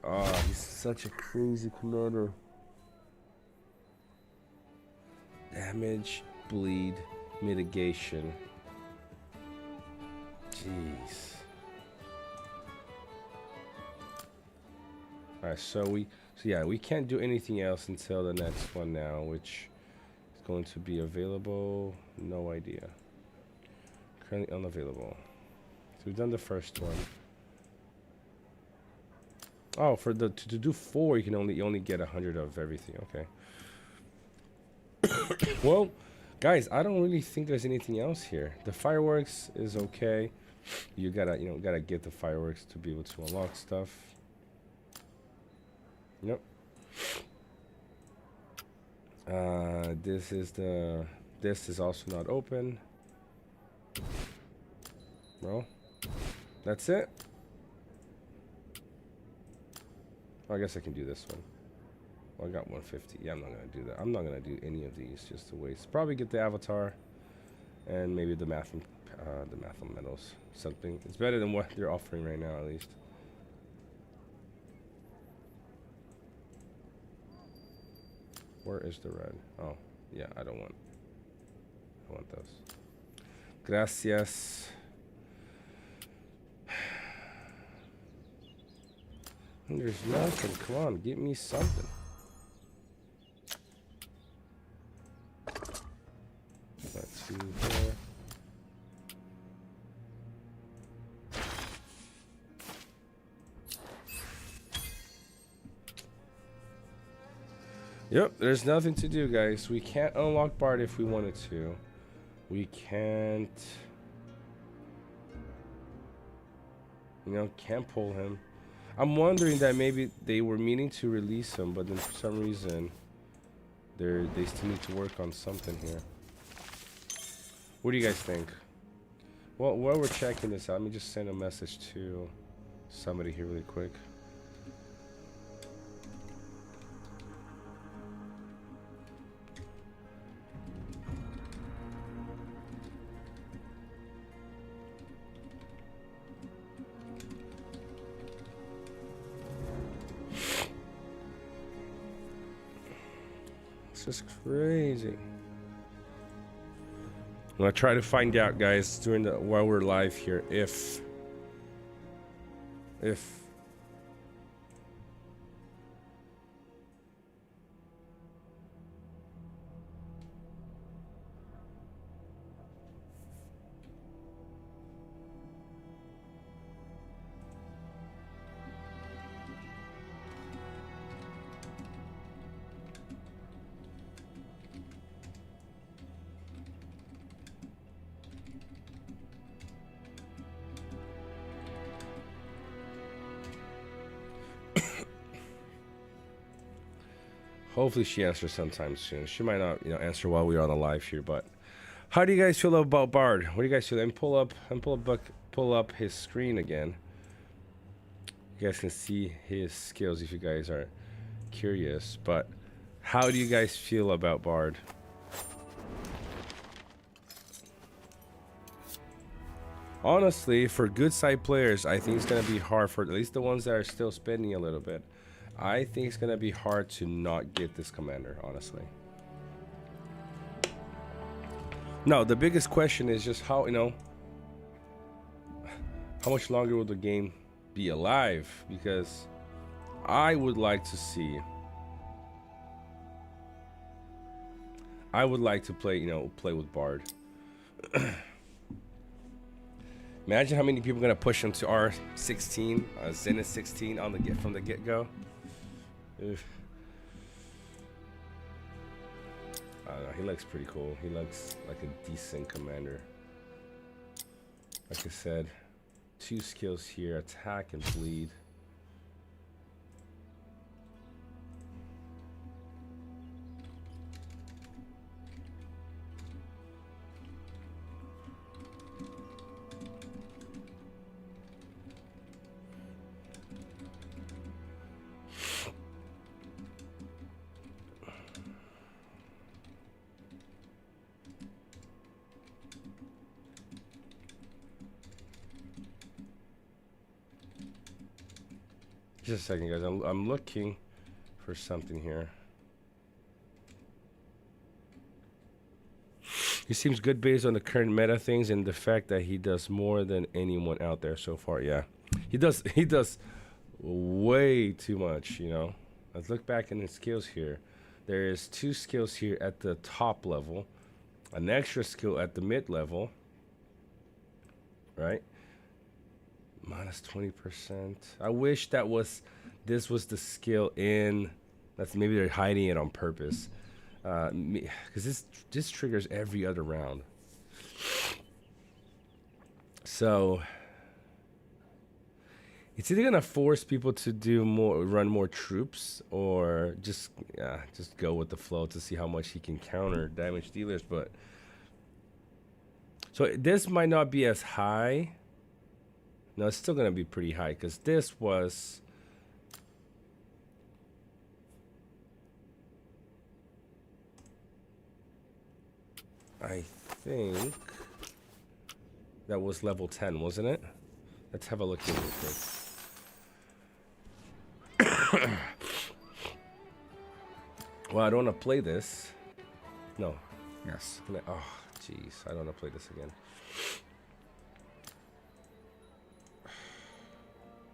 Oh, he's such a crazy commander. Damage, bleed, mitigation. Jeez. Alright, so yeah, we can't do anything else until the next one now, which is going to be available. No idea. Currently unavailable. So we've done the first one. Oh, for to do 4, you only get 100 of everything. Okay. Well, guys, I don't really think there's anything else here. The fireworks is okay. You gotta get the fireworks to be able to unlock stuff. Yep. This is also not open. Bro, that's it. I guess I can do this one. Well, I got 150. Yeah, I'm not gonna do that. I'm not gonna do any of these just to waste. Probably get the avatar, and maybe the math medals. Something. It's better than what they're offering right now, at least. Where is the red? Oh, yeah. I want those. Gracias. There's nothing. Come on, get me something. Let's see here. Yep, there's nothing to do, guys. We can't unlock Bard if we wanted to. We can't. Can't pull him. I'm wondering that maybe they were meaning to release him, but then for some reason, they still need to work on something here. What do you guys think? Well, while we're checking this out, let me just send a message to somebody here really quick. This is crazy. I'm gonna try to find out, guys, while we're live here, if hopefully she answers sometime soon. She might not, answer while we're on the live here. But how do you guys feel about Bard? What do you guys feel? And pull up his screen again. You guys can see his skills if you guys are curious. But how do you guys feel about Bard? Honestly, for good side players, I think it's gonna be hard for at least the ones that are still spending a little bit. I think it's gonna be hard to not get this commander, honestly. No, the biggest question is just how much longer will the game be alive? Because I would like to see. I would like to play with Bard. Imagine how many people are gonna push him to R16, Zenith 16 from the get-go. I don't know, he looks pretty cool. He looks like a decent commander. Like I said, 2 skills here, attack and bleed. Just a second, guys. I'm looking for something here. He seems good based on the current meta things and the fact that he does more than anyone out there so far. Yeah, he does. He does way too much. You know. Let's look back in his skills here. There is 2 skills here at the top level, an extra skill at the mid level. Right. Minus 20%. I wish this was the skill in. That's maybe they're hiding it on purpose. Because this triggers every other round. So it's either gonna force people to run more troops, or just go with the flow to see how much he can counter damage dealers. But so this might not be as high. No, it's still gonna be pretty high because this was. I think that was level 10, wasn't it? Let's have a look here real quick. Well, I don't want to play this. No. Yes. Oh, jeez. I don't want to play this again.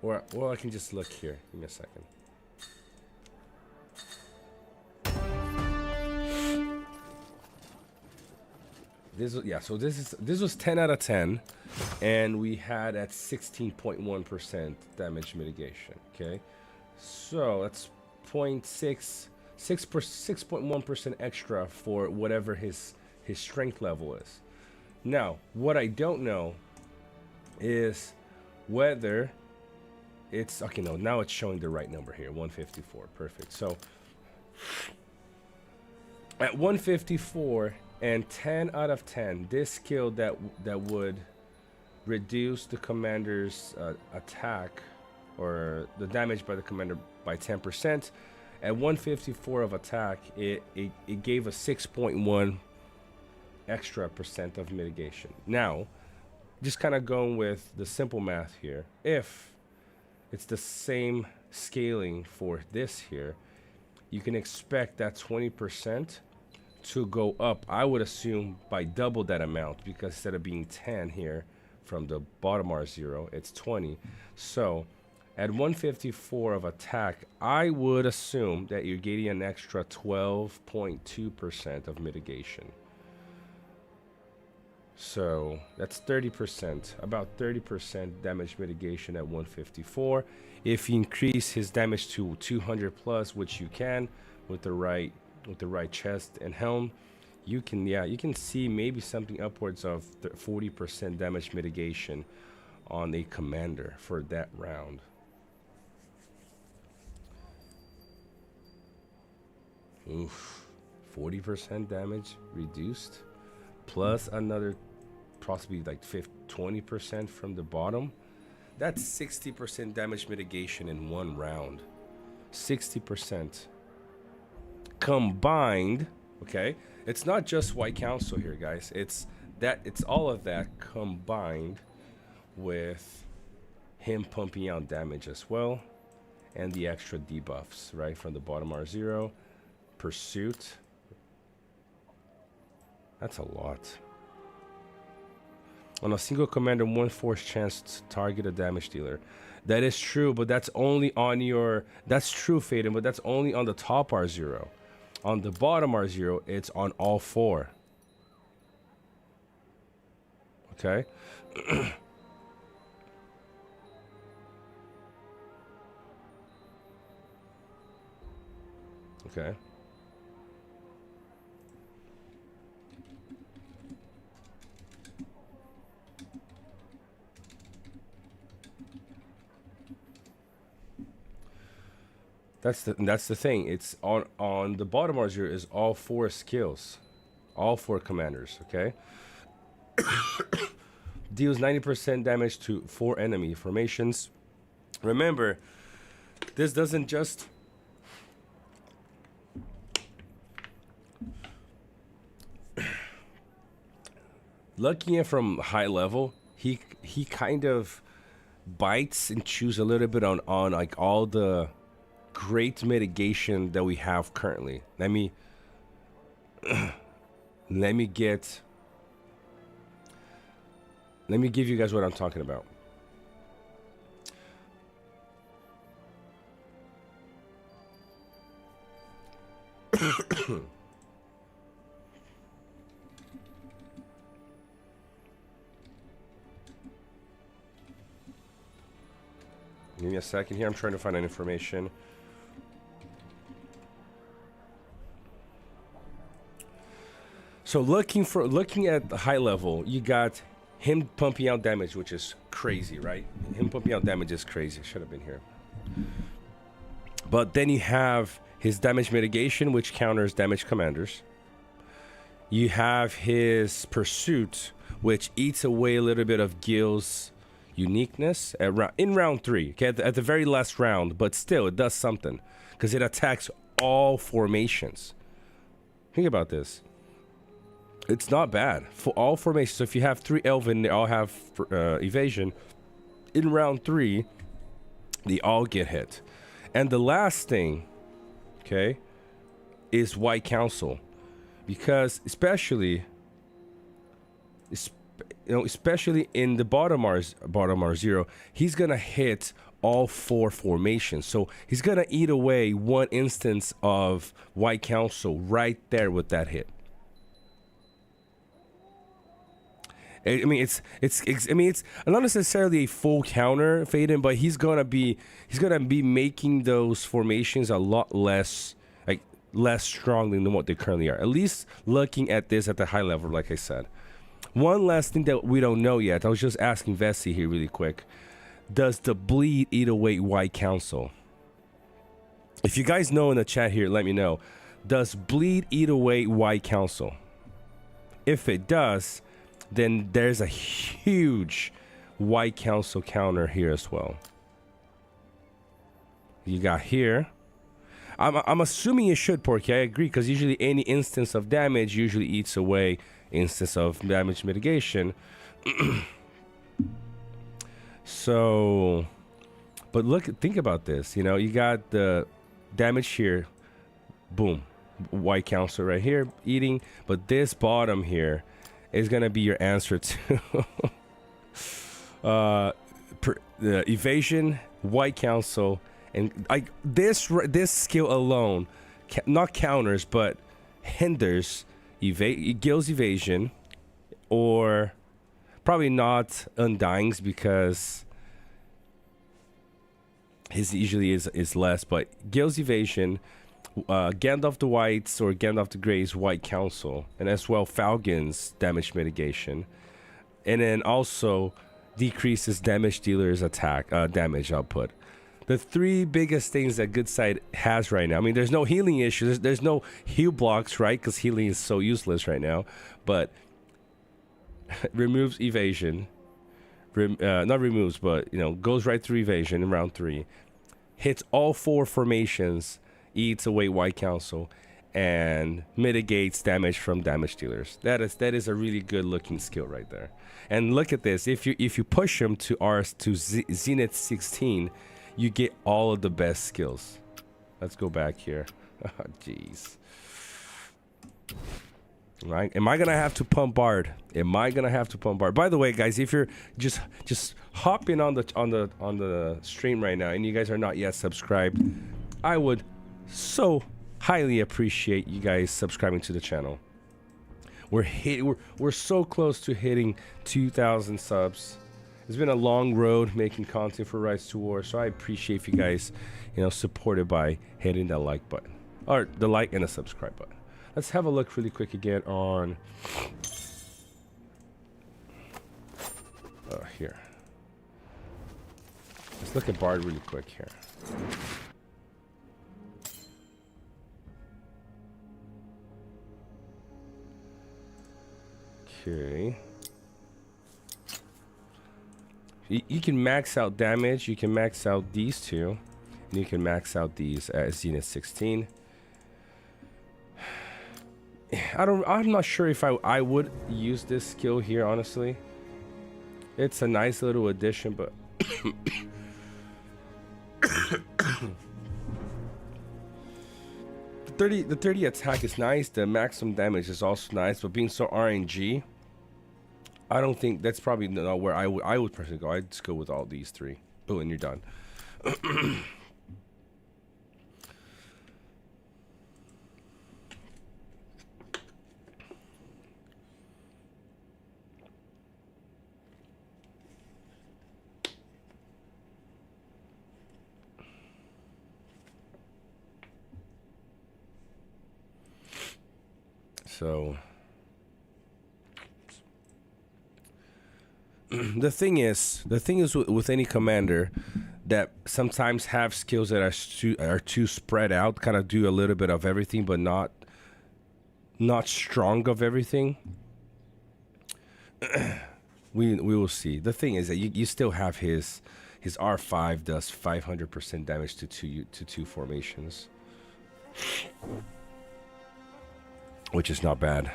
Or I can just look here. Give me a second. So this was 10 out of 10, and we had at 16.1% damage mitigation. Okay, so that's 6.1% extra for whatever his strength level is. Now, what I don't know is whether it's okay. No, now it's showing the right number here, 154. Perfect. So at 154. And 10 out of 10, this skill that would reduce the commander's attack, or the damage by the commander, by 10%. At 154 of attack, it gave a 6.1 extra percent of mitigation. Now, just kind of going with the simple math here, if it's the same scaling for this here, you can expect that 20% to go up, I would assume, by double that amount, because instead of being 10 here from the bottom R0, it's 20. So at 154 of attack, I would assume that you're getting an extra 12.2% of mitigation. So that's 30%, about 30% damage mitigation at 154. If you increase his damage to 200 plus, which you can with the right chest and helm, you can see maybe something upwards of 40% damage mitigation on a commander for that round. Oof, 40% damage reduced, plus another possibly like 20% from the bottom. That's 60% damage mitigation in one round. 60%. Combined, okay, it's not just White Council here, guys. It's all of that combined with him pumping out damage as well, and the extra debuffs, right, from the bottom R0. Pursuit, that's a lot. On a single commander, 1/4 chance to target a damage dealer. That is true, but that's only on your. That's true, Faden, but that's only on the top R0. On the bottom R0, it's on all 4. Okay. Okay. That's the thing. It's on the bottom R0 is all 4 skills, all 4 commanders. Okay. Deals 90% damage to 4 enemy formations. Remember, this doesn't just. Looking at from high level, he kind of bites and chews a little bit on like all the great mitigation that we have currently. Let me let me give you guys what I'm talking about. Give me a second here. I'm trying to find that information. So looking at the high level, you got him pumping out damage, which is crazy, right? Him pumping out damage is crazy. Should have been here. But then you have his damage mitigation, which counters damage commanders. You have his pursuit, which eats away a little bit of Gil's uniqueness in round 3. Okay, at the very last round, but still it does something because it attacks all formations. Think about this. It's not bad for all formations. So if you have 3 Elven, they all have evasion. In round 3, they all get hit. And the last thing, okay, is White Council, because especially in the bottom R0, he's gonna hit all 4 formations. So he's gonna eat away 1 instance of White Council right there with that hit. I mean, it's not necessarily a full counter, Faden, but he's gonna be making those formations a lot less strongly than what they currently are. At least looking at this at the high level, like I said. One last thing that we don't know yet. I was just asking Vessi here really quick. Does the bleed eat away White Council? If you guys know in the chat here, let me know. Does bleed eat away White Council? If it does, then there's a huge White Council counter here as well. You got here. I'm assuming it should, Porky. I agree, because usually any instance of damage usually eats away instance of damage mitigation. So, but think about this. You know, you got the damage here. Boom. White Council right here eating. But this bottom here is going to be your answer to the evasion, White Council, and like this skill alone, not counters, but hinders Gil's evasion, or probably not Undying's because his usually is less, but Gil's evasion, Gandalf the White's or Gandalf the Grey's White Council, and as well Falcon's damage mitigation, and then also decreases damage dealer's attack damage output. The 3 biggest things that Good Side has right now. I mean, there's no healing issues. There's no heal blocks, right? Because healing is so useless right now. But removes evasion. Not removes, but goes right through evasion in round 3. Hits all 4 formations. Eats away White Council, and mitigates damage from damage dealers. That is a really good looking skill right there. And look at this. If you push him to Zenith 16. You get all of the best skills. Let's go back here. Oh, jeez. Right? Am I gonna have to pump Bard? By the way, guys, if you're just hopping on the stream right now and you guys are not yet subscribed, I would so highly appreciate you guys subscribing to the channel. We're so close to hitting 2,000 subs. It's been a long road making content for Rise to War, so I appreciate if you guys, supported by hitting that like button, or the like and the subscribe button. Let's have a look really quick again on here. Let's look at Bard really quick here. Okay. You can max out damage, you can max out these 2, and you can max out these at Zenith 16. I'm not sure if I would use this skill here, honestly. It's a nice little addition, but The 30 attack is nice. The maximum damage is also nice, but being so RNG, I don't think that's probably not where I would personally go. I'd just go with all these three. Oh, and you're done. So the thing is with any commander that sometimes have skills that are too spread out, kind of do a little bit of everything, but not strong of everything. we will see. The thing is that you still have his R5 does 500% damage to two formations, which is not bad.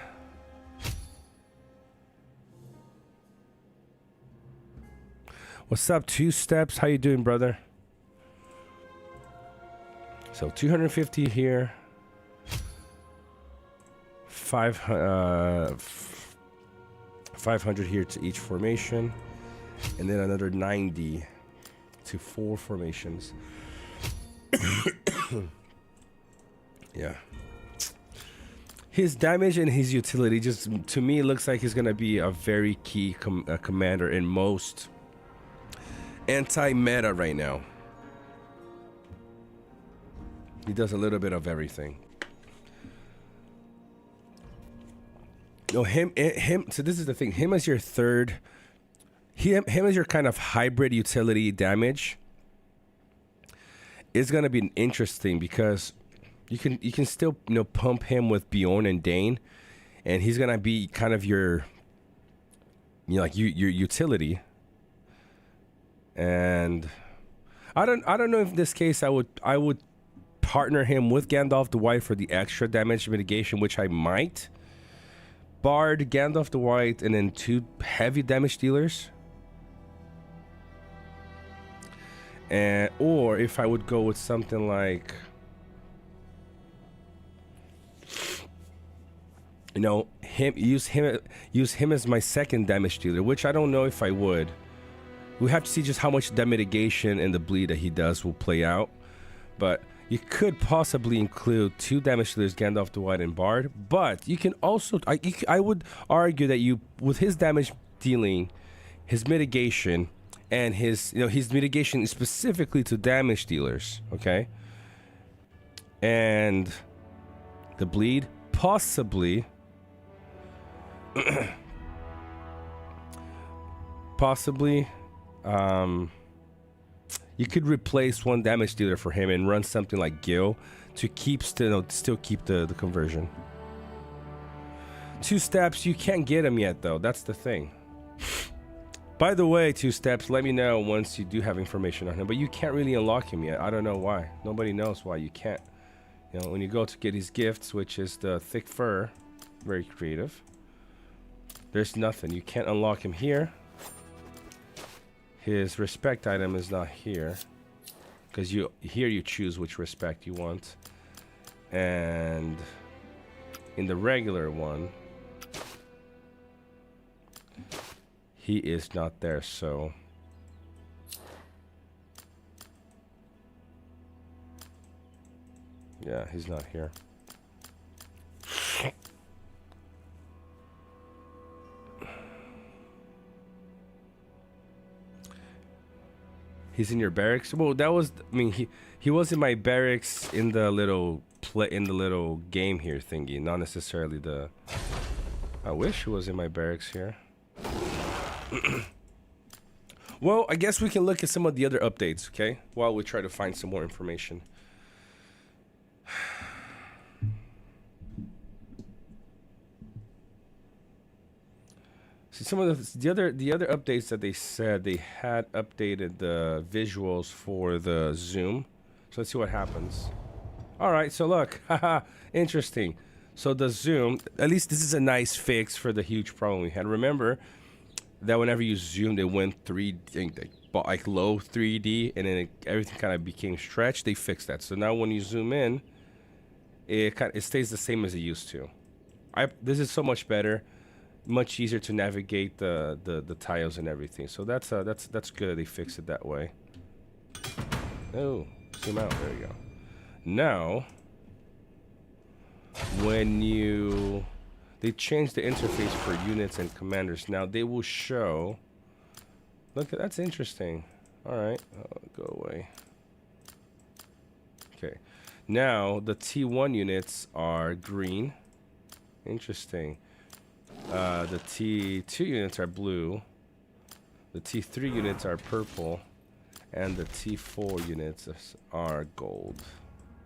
What's up, Two Steps? How you doing, brother? So 250 here. 500 here to each formation. And then another 90 to 4 formations. Yeah. His damage and his utility just, to me, looks like he's going to be a very key commander in most anti-meta right now. He does a little bit of everything. No, him. So this is the thing. Him as your third. Him as your kind of hybrid utility damage is gonna be interesting because you can still pump him with Bjorn and Dane, and he's gonna be kind of your your utility. And I don't know if in this case I would partner him with Gandalf the White for the extra damage mitigation, which I might. Bard, Gandalf the White, and then 2 heavy damage dealers. And or if I would go with something like, use him as my second damage dealer, which I don't know if I would. We have to see just how much that mitigation and the bleed that he does will play out. But you could possibly include 2 damage dealers, Gandalf the White and Bard. But you can also, I would argue that with his damage dealing, his mitigation, and his mitigation specifically to damage dealers, okay? And the bleed, possibly, you could replace 1 damage dealer for him and run something like Gil to still keep the conversion. 2 Steps, you can't get him yet though. That's the thing. By the way, 2 Steps, let me know once you do have information on him. But you can't really unlock him yet. I don't know why. Nobody knows why you can't. When you go to get his gifts, which is the thick fur, very creative. There's nothing. You can't unlock him here. His respect item is not here, because you choose which respect you want, and in the regular one he is not there. So yeah, he's not here. He's in your barracks. Well, that was, he was in my barracks in the little game here thingy, not necessarily the. I wish he was in my barracks here. Well, I guess we can look at some of the other updates, okay? While we try to find some more information. See, some of the other updates that they said, they had updated the visuals for the zoom. So let's see what happens. All right, so look, haha, interesting. So the zoom, at least this is a nice fix for the huge problem we had. Remember that whenever you zoomed, it went 3, but like low 3D, and then everything kind of became stretched. They fixed that, so now when you zoom in, it stays the same as it used to. This is so much better, much easier to navigate the tiles and everything. So that's good. They fixed it that way. Oh, zoom out. There you go. Now, when they changed the interface for units and commanders. Now they will show. Look, that's interesting. All right, go away. Okay, now the T1 units are green. Interesting. The T2 units are blue. The T3 units are purple, and the T4 units are gold.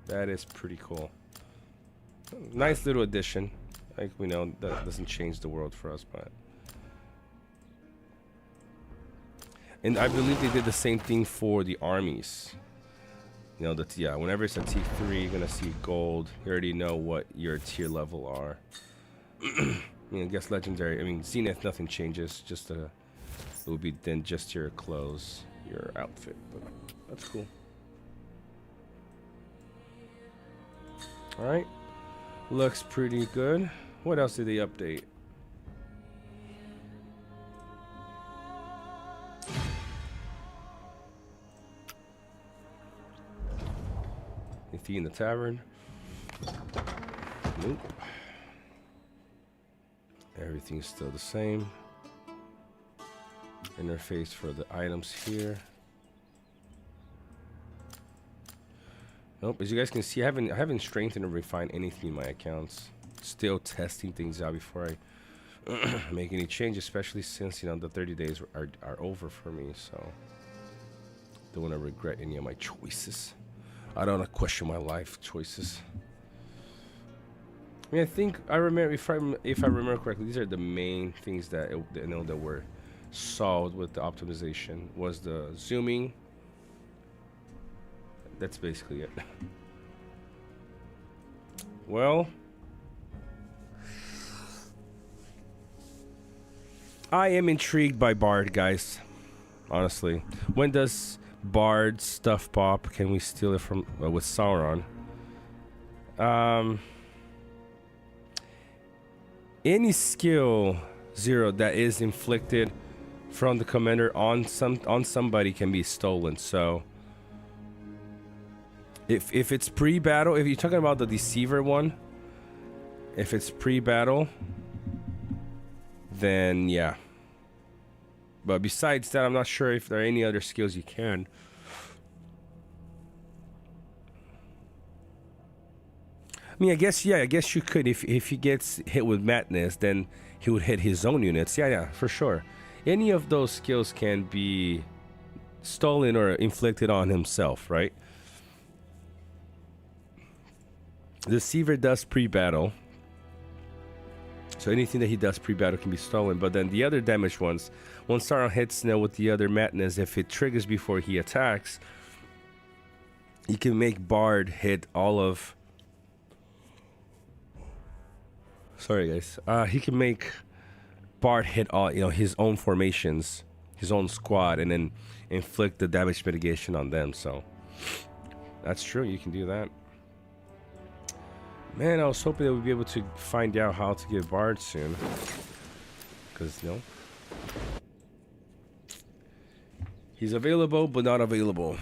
That is pretty cool. Nice little addition. Like, we know that doesn't change the world for us, but. And I believe they did the same thing for the armies. You know, yeah, whenever it's a T3, you're gonna see gold. You already know what your tier level are. I mean, I guess legendary. I mean, Zenith, nothing changes. Just it would be then just your clothes, your outfit. But that's cool. All right, looks pretty good. What else did they update? Anything in the tavern? Nope. Everything's still the same. Interface for the items here. Nope. As you guys can see, I haven't strengthened or refined anything in my accounts. Still testing things out before I make any change, especially since, you know, the 30 days are over for me. So don't want to regret any of my choices. I don't want to question my life choices. I mean, I think I remember, if I remember correctly, these are the main things that that were solved with the optimization. Was the zooming. That's basically it. Well, I am intrigued by Bard, guys. Honestly, when does Bard stuff pop? Can we steal it from with Sauron? Any skill 0 that is inflicted from the commander on somebody can be stolen. So if it's pre-battle, if you're talking about the Deceiver one, if it's pre-battle, then yeah. But besides that, I'm not sure if there are any other skills you can. I mean, I guess you could. If he gets hit with madness, then he would hit his own units. Yeah, for sure. Any of those skills can be stolen or inflicted on himself, right? The Deceiver does pre-battle. So anything that he does pre-battle can be stolen. But then the other damaged ones, once Sauron hits with the other madness, if it triggers before he attacks, he can make Bard hit all of... Sorry, guys. He can make Bard hit all, his own formations, his own squad, and then inflict the damage mitigation on them. So that's true. You can do that. Man, I was hoping that we'd be able to find out how to get Bard soon. Because, he's available, but not available.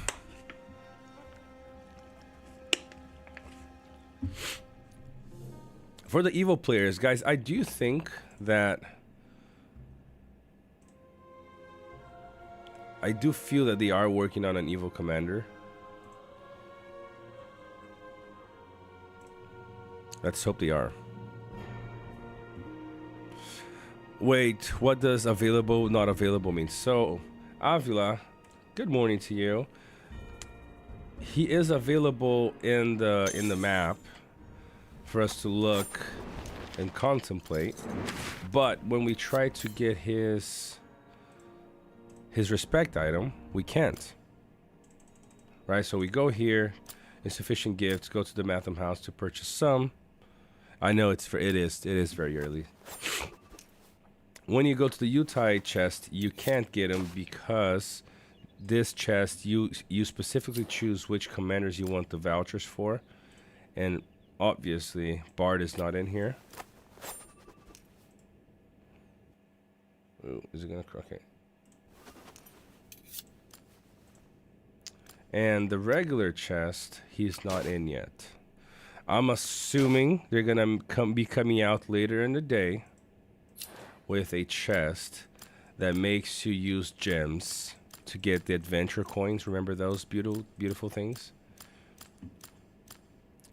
For the evil players, guys, I do think that... I do feel that they are working on an evil commander. Let's hope they are. Wait, what does available, not available mean? So, Avila, good morning to you. He is available in the map for us to look and contemplate. But when we try to get his respect item, we can't. Right? So we go here, insufficient gifts, go to the Matham house to purchase some. I know it is very early. When you go to the Utah chest, you can't get them because this chest, you specifically choose which commanders you want the vouchers for, and obviously Bard is not in here. Ooh, is it gonna okay? And the regular chest, he's not in yet. I'm assuming they're gonna be coming out later in the day with a chest that makes you use gems to get the adventure coins. Remember those beautiful things?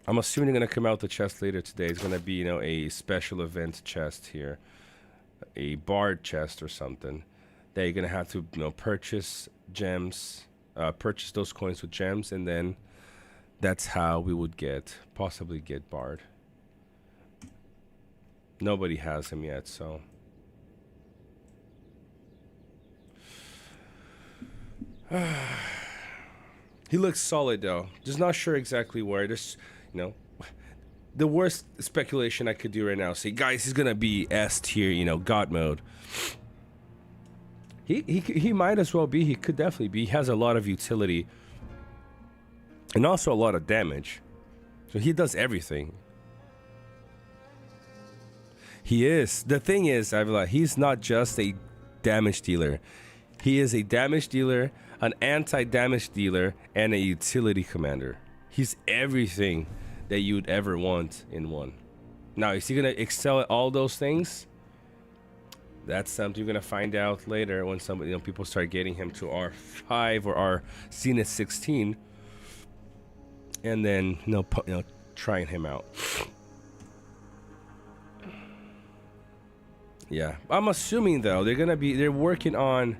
I'm assuming they're gonna come out with the chest later today. It's gonna be, you know, a special event chest here, a bard chest or something that you're gonna have to, you know, purchase gems, purchase those coins with gems, and then that's how we would possibly get Bard. Nobody has him yet, so. He looks solid though. Just not sure exactly where. Just, you know, the worst speculation I could do right now, say, guys, he's gonna be S tier, you know, God mode. He might as well be. He could definitely be. He has a lot of utility and also a lot of damage. So he does everything. He is. The thing is, he's not just a damage dealer. He is a damage dealer, an anti-damage dealer, and a utility commander. He's everything that you'd ever want in one. Now, is he gonna excel at all those things? That's something you're gonna find out later when somebody, you know, people start getting him to R5 or R Zenith 16, and then you know, trying him out. Yeah, I'm assuming though they're working on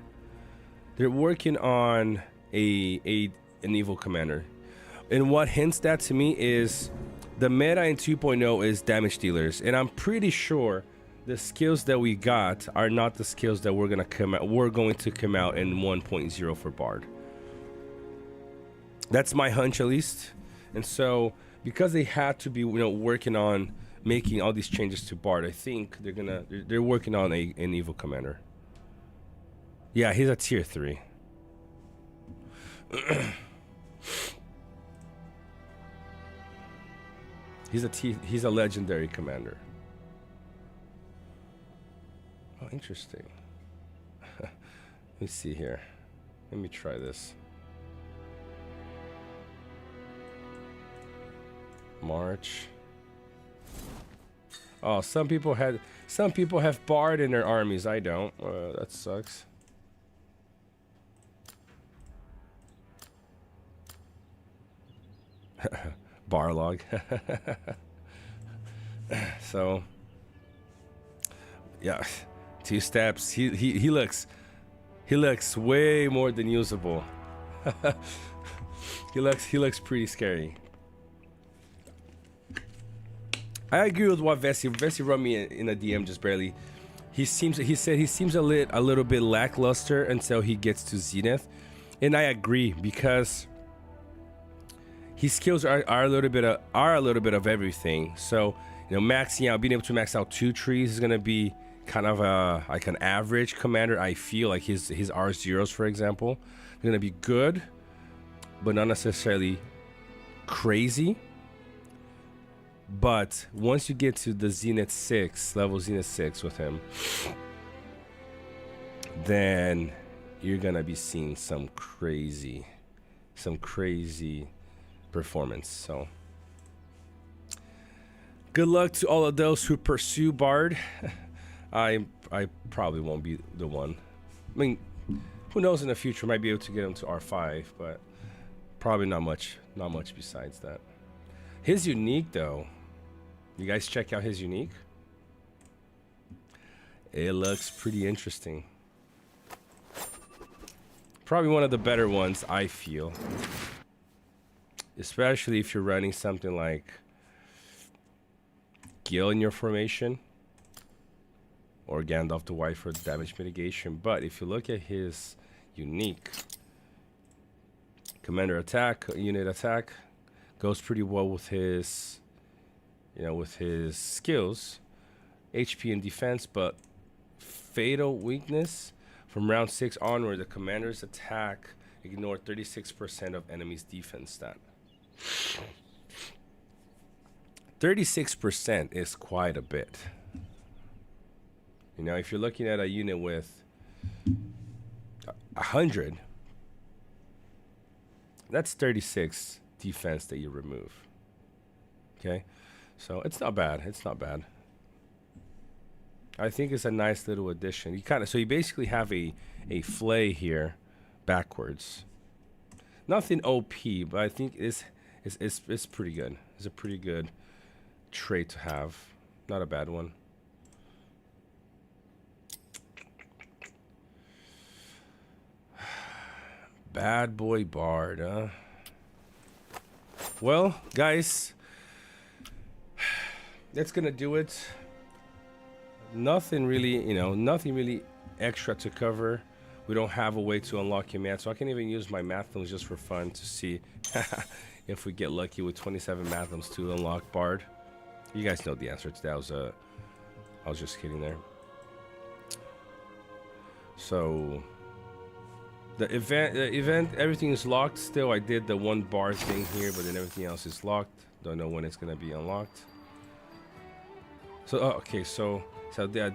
an evil commander, and what hints that to me is the meta in 2.0 is damage dealers, and I'm pretty sure the skills that we got are not the skills that we're going to come out in 1.0 for Bard. That's my hunch, at least. And so because they had to be, you know, working on making all these changes to Bard, I think they're working on an evil commander. Yeah, he's a tier 3. He's a legendary commander. Oh, interesting. Let me see here. Let me try this. March. Oh, some people have Bard in their armies. I don't. That sucks. Barlog. So, yeah. 2 steps. He looks way more than usable. he looks pretty scary. I agree with what Vessi wrote me in a DM just barely. He said he seems a little bit lackluster until he gets to Zenith, and I agree because his skills are a little bit of everything. So, you know, being able to max out 2 trees is gonna be kind of like an average commander. I feel like his R0s, for example, are gonna be good, but not necessarily crazy. But once you get to the Zenith 6, level Zenith 6 with him, then you're gonna be seeing some crazy performance. So good luck to all of those who pursue Bard. I probably won't be the one. I mean, who knows, in the future might be able to get him to R5, but probably not much besides that. His unique though, you guys check out his unique. It looks pretty interesting. Probably one of the better ones, I feel. Especially if you're running something like Gil in your formation, or Gandalf the White for damage mitigation. But if you look at his unique, commander attack, unit attack, goes pretty well with his, you know, with his skills, HP and defense. But fatal weakness from round 6 onward, the commander's attack Ignore 36% of enemy's defense stat. 36% is quite a bit. You know, if you're looking at a unit with 100, that's 36 defense that you remove. Okay, so it's not bad. It's not bad. I think it's a nice little addition. So you basically have a flay here, backwards. Nothing OP, but I think it's pretty good. It's a pretty good trait to have. Not a bad one. Bad boy Bard, huh? Well, guys, that's gonna do it. Nothing really, nothing really extra to cover. We don't have a way to unlock him yet, so I can even use my Mathlums just for fun to see if we get lucky with 27 Mathlums to unlock Bard. You guys know the answer to that. I was just kidding there. So the event, everything is locked still. I did the one bar thing here, but then everything else is locked. Don't know when it's gonna be unlocked. So okay, so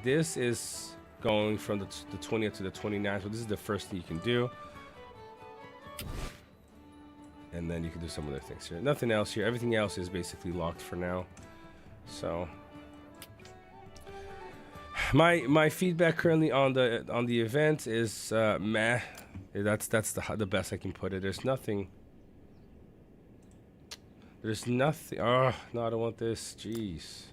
this is going from the 20th to the 29th. So this is the first thing you can do, and then you can do some other things here. Nothing else here. Everything else is basically locked for now. So my feedback currently on the event is meh. That's the best I can put it. There's nothing. Oh no, I don't want this. Jeez,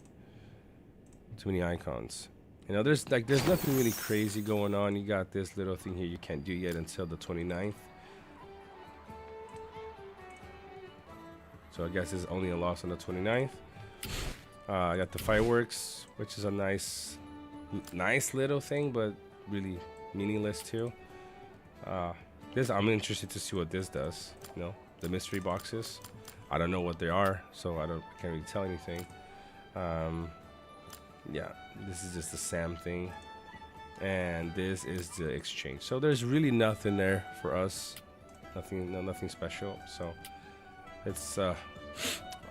too many icons. You know, there's nothing really crazy going on. You got this little thing here you can't do yet until the 29th. So I guess it's only a loss on the 29th. I got the fireworks, which is a nice little thing, but really meaningless too. I'm interested to see what this does. You know, the mystery boxes. I don't know what they are, so I can't really tell anything. Yeah, this is just the Sam thing, and this is the exchange. So there's really nothing there for us. Nothing special. So it's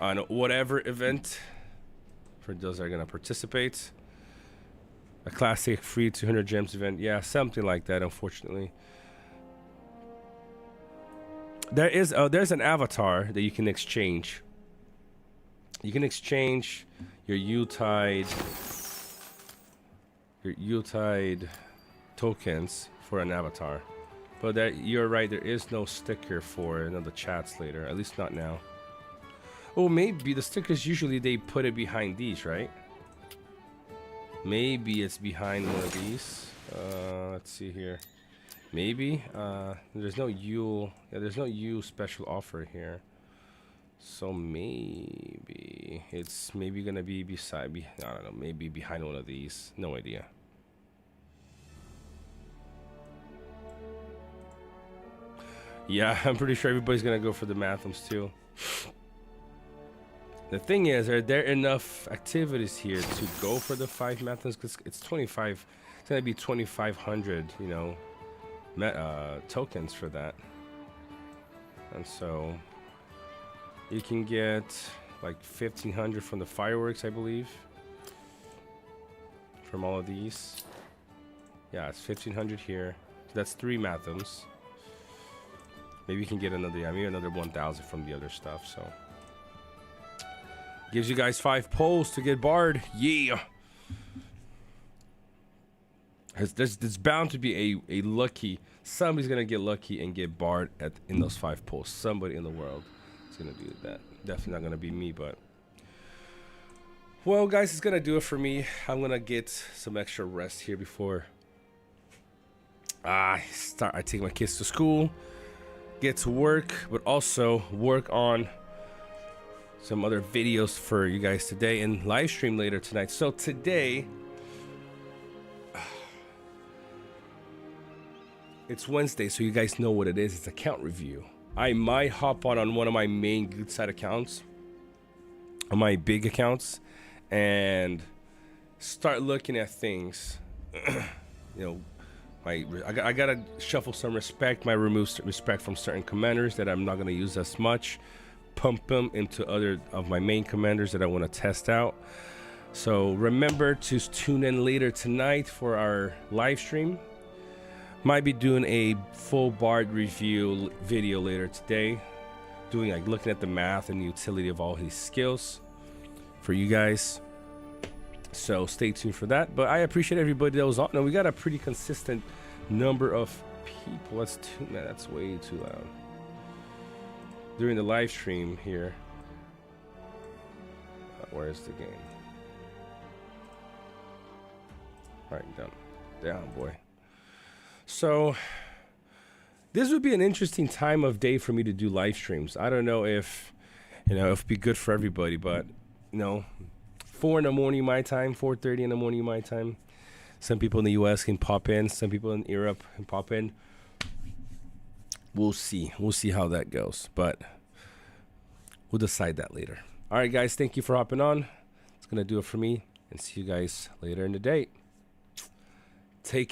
on whatever event for those that are gonna participate. A classic free 200 gems event. Yeah, something like that, unfortunately. There's an avatar that you can exchange. You can exchange your Yuletide tokens for an avatar. But you're right, there is no sticker for the chats later, at least not now. Oh, maybe the stickers usually they put it behind these, right? Maybe it's behind one of these. Let's see here. Maybe. There's no Yule. Yeah, there's no Yule special offer here. So maybe it's gonna be I don't know. Maybe behind one of these. No idea. Yeah, I'm pretty sure everybody's gonna go for the Mathlums too. The thing is, are there enough activities here to go for the 5 Mathlums? Because it's 25. It's gonna be 2,500. Tokens for that, and so you can get like 1,500 from the fireworks, I believe, from all of these. Yeah, it's 1,500 here. So that's 3 Mathlums. Maybe you can get another, maybe another 1,000 from the other stuff. So gives you guys 5 polls to get Bard. Yeah. There's bound to be a lucky. Somebody's gonna get lucky and get Bard in those 5 polls. Somebody in the world is gonna do that. Definitely not gonna be me, but well, guys, it's gonna do it for me. I'm gonna get some extra rest here before I take my kids to school, get to work, but also work on some other videos for you guys today and live stream later tonight. So today, it's Wednesday, so you guys know what it is. It's account review. I might hop on one of my main good side accounts, on my big accounts, and start looking at things. I gotta shuffle some respect. My remove respect from certain commanders that I'm not gonna use as much. Pump them into other of my main commanders that I want to test out. So remember to tune in later tonight for our live stream. Might be doing a full Bard review video later today, doing like looking at the math and the utility of all his skills for you guys. So stay tuned for that. But I appreciate everybody that was on. Now we got a pretty consistent number of people. That's too, man, that's way too loud. During the live stream here. Where's the game? All right, down, boy. So this would be an interesting time of day for me to do live streams. I don't know if, if it'd be good for everybody, but 4 in the morning my time, 4:30 in the morning my time. Some people in the US can pop in, some people in Europe can pop in. We'll see how that goes, but we'll decide that later. All right, guys, thank you for hopping on. It's gonna do it for me, and see you guys later in the day. Take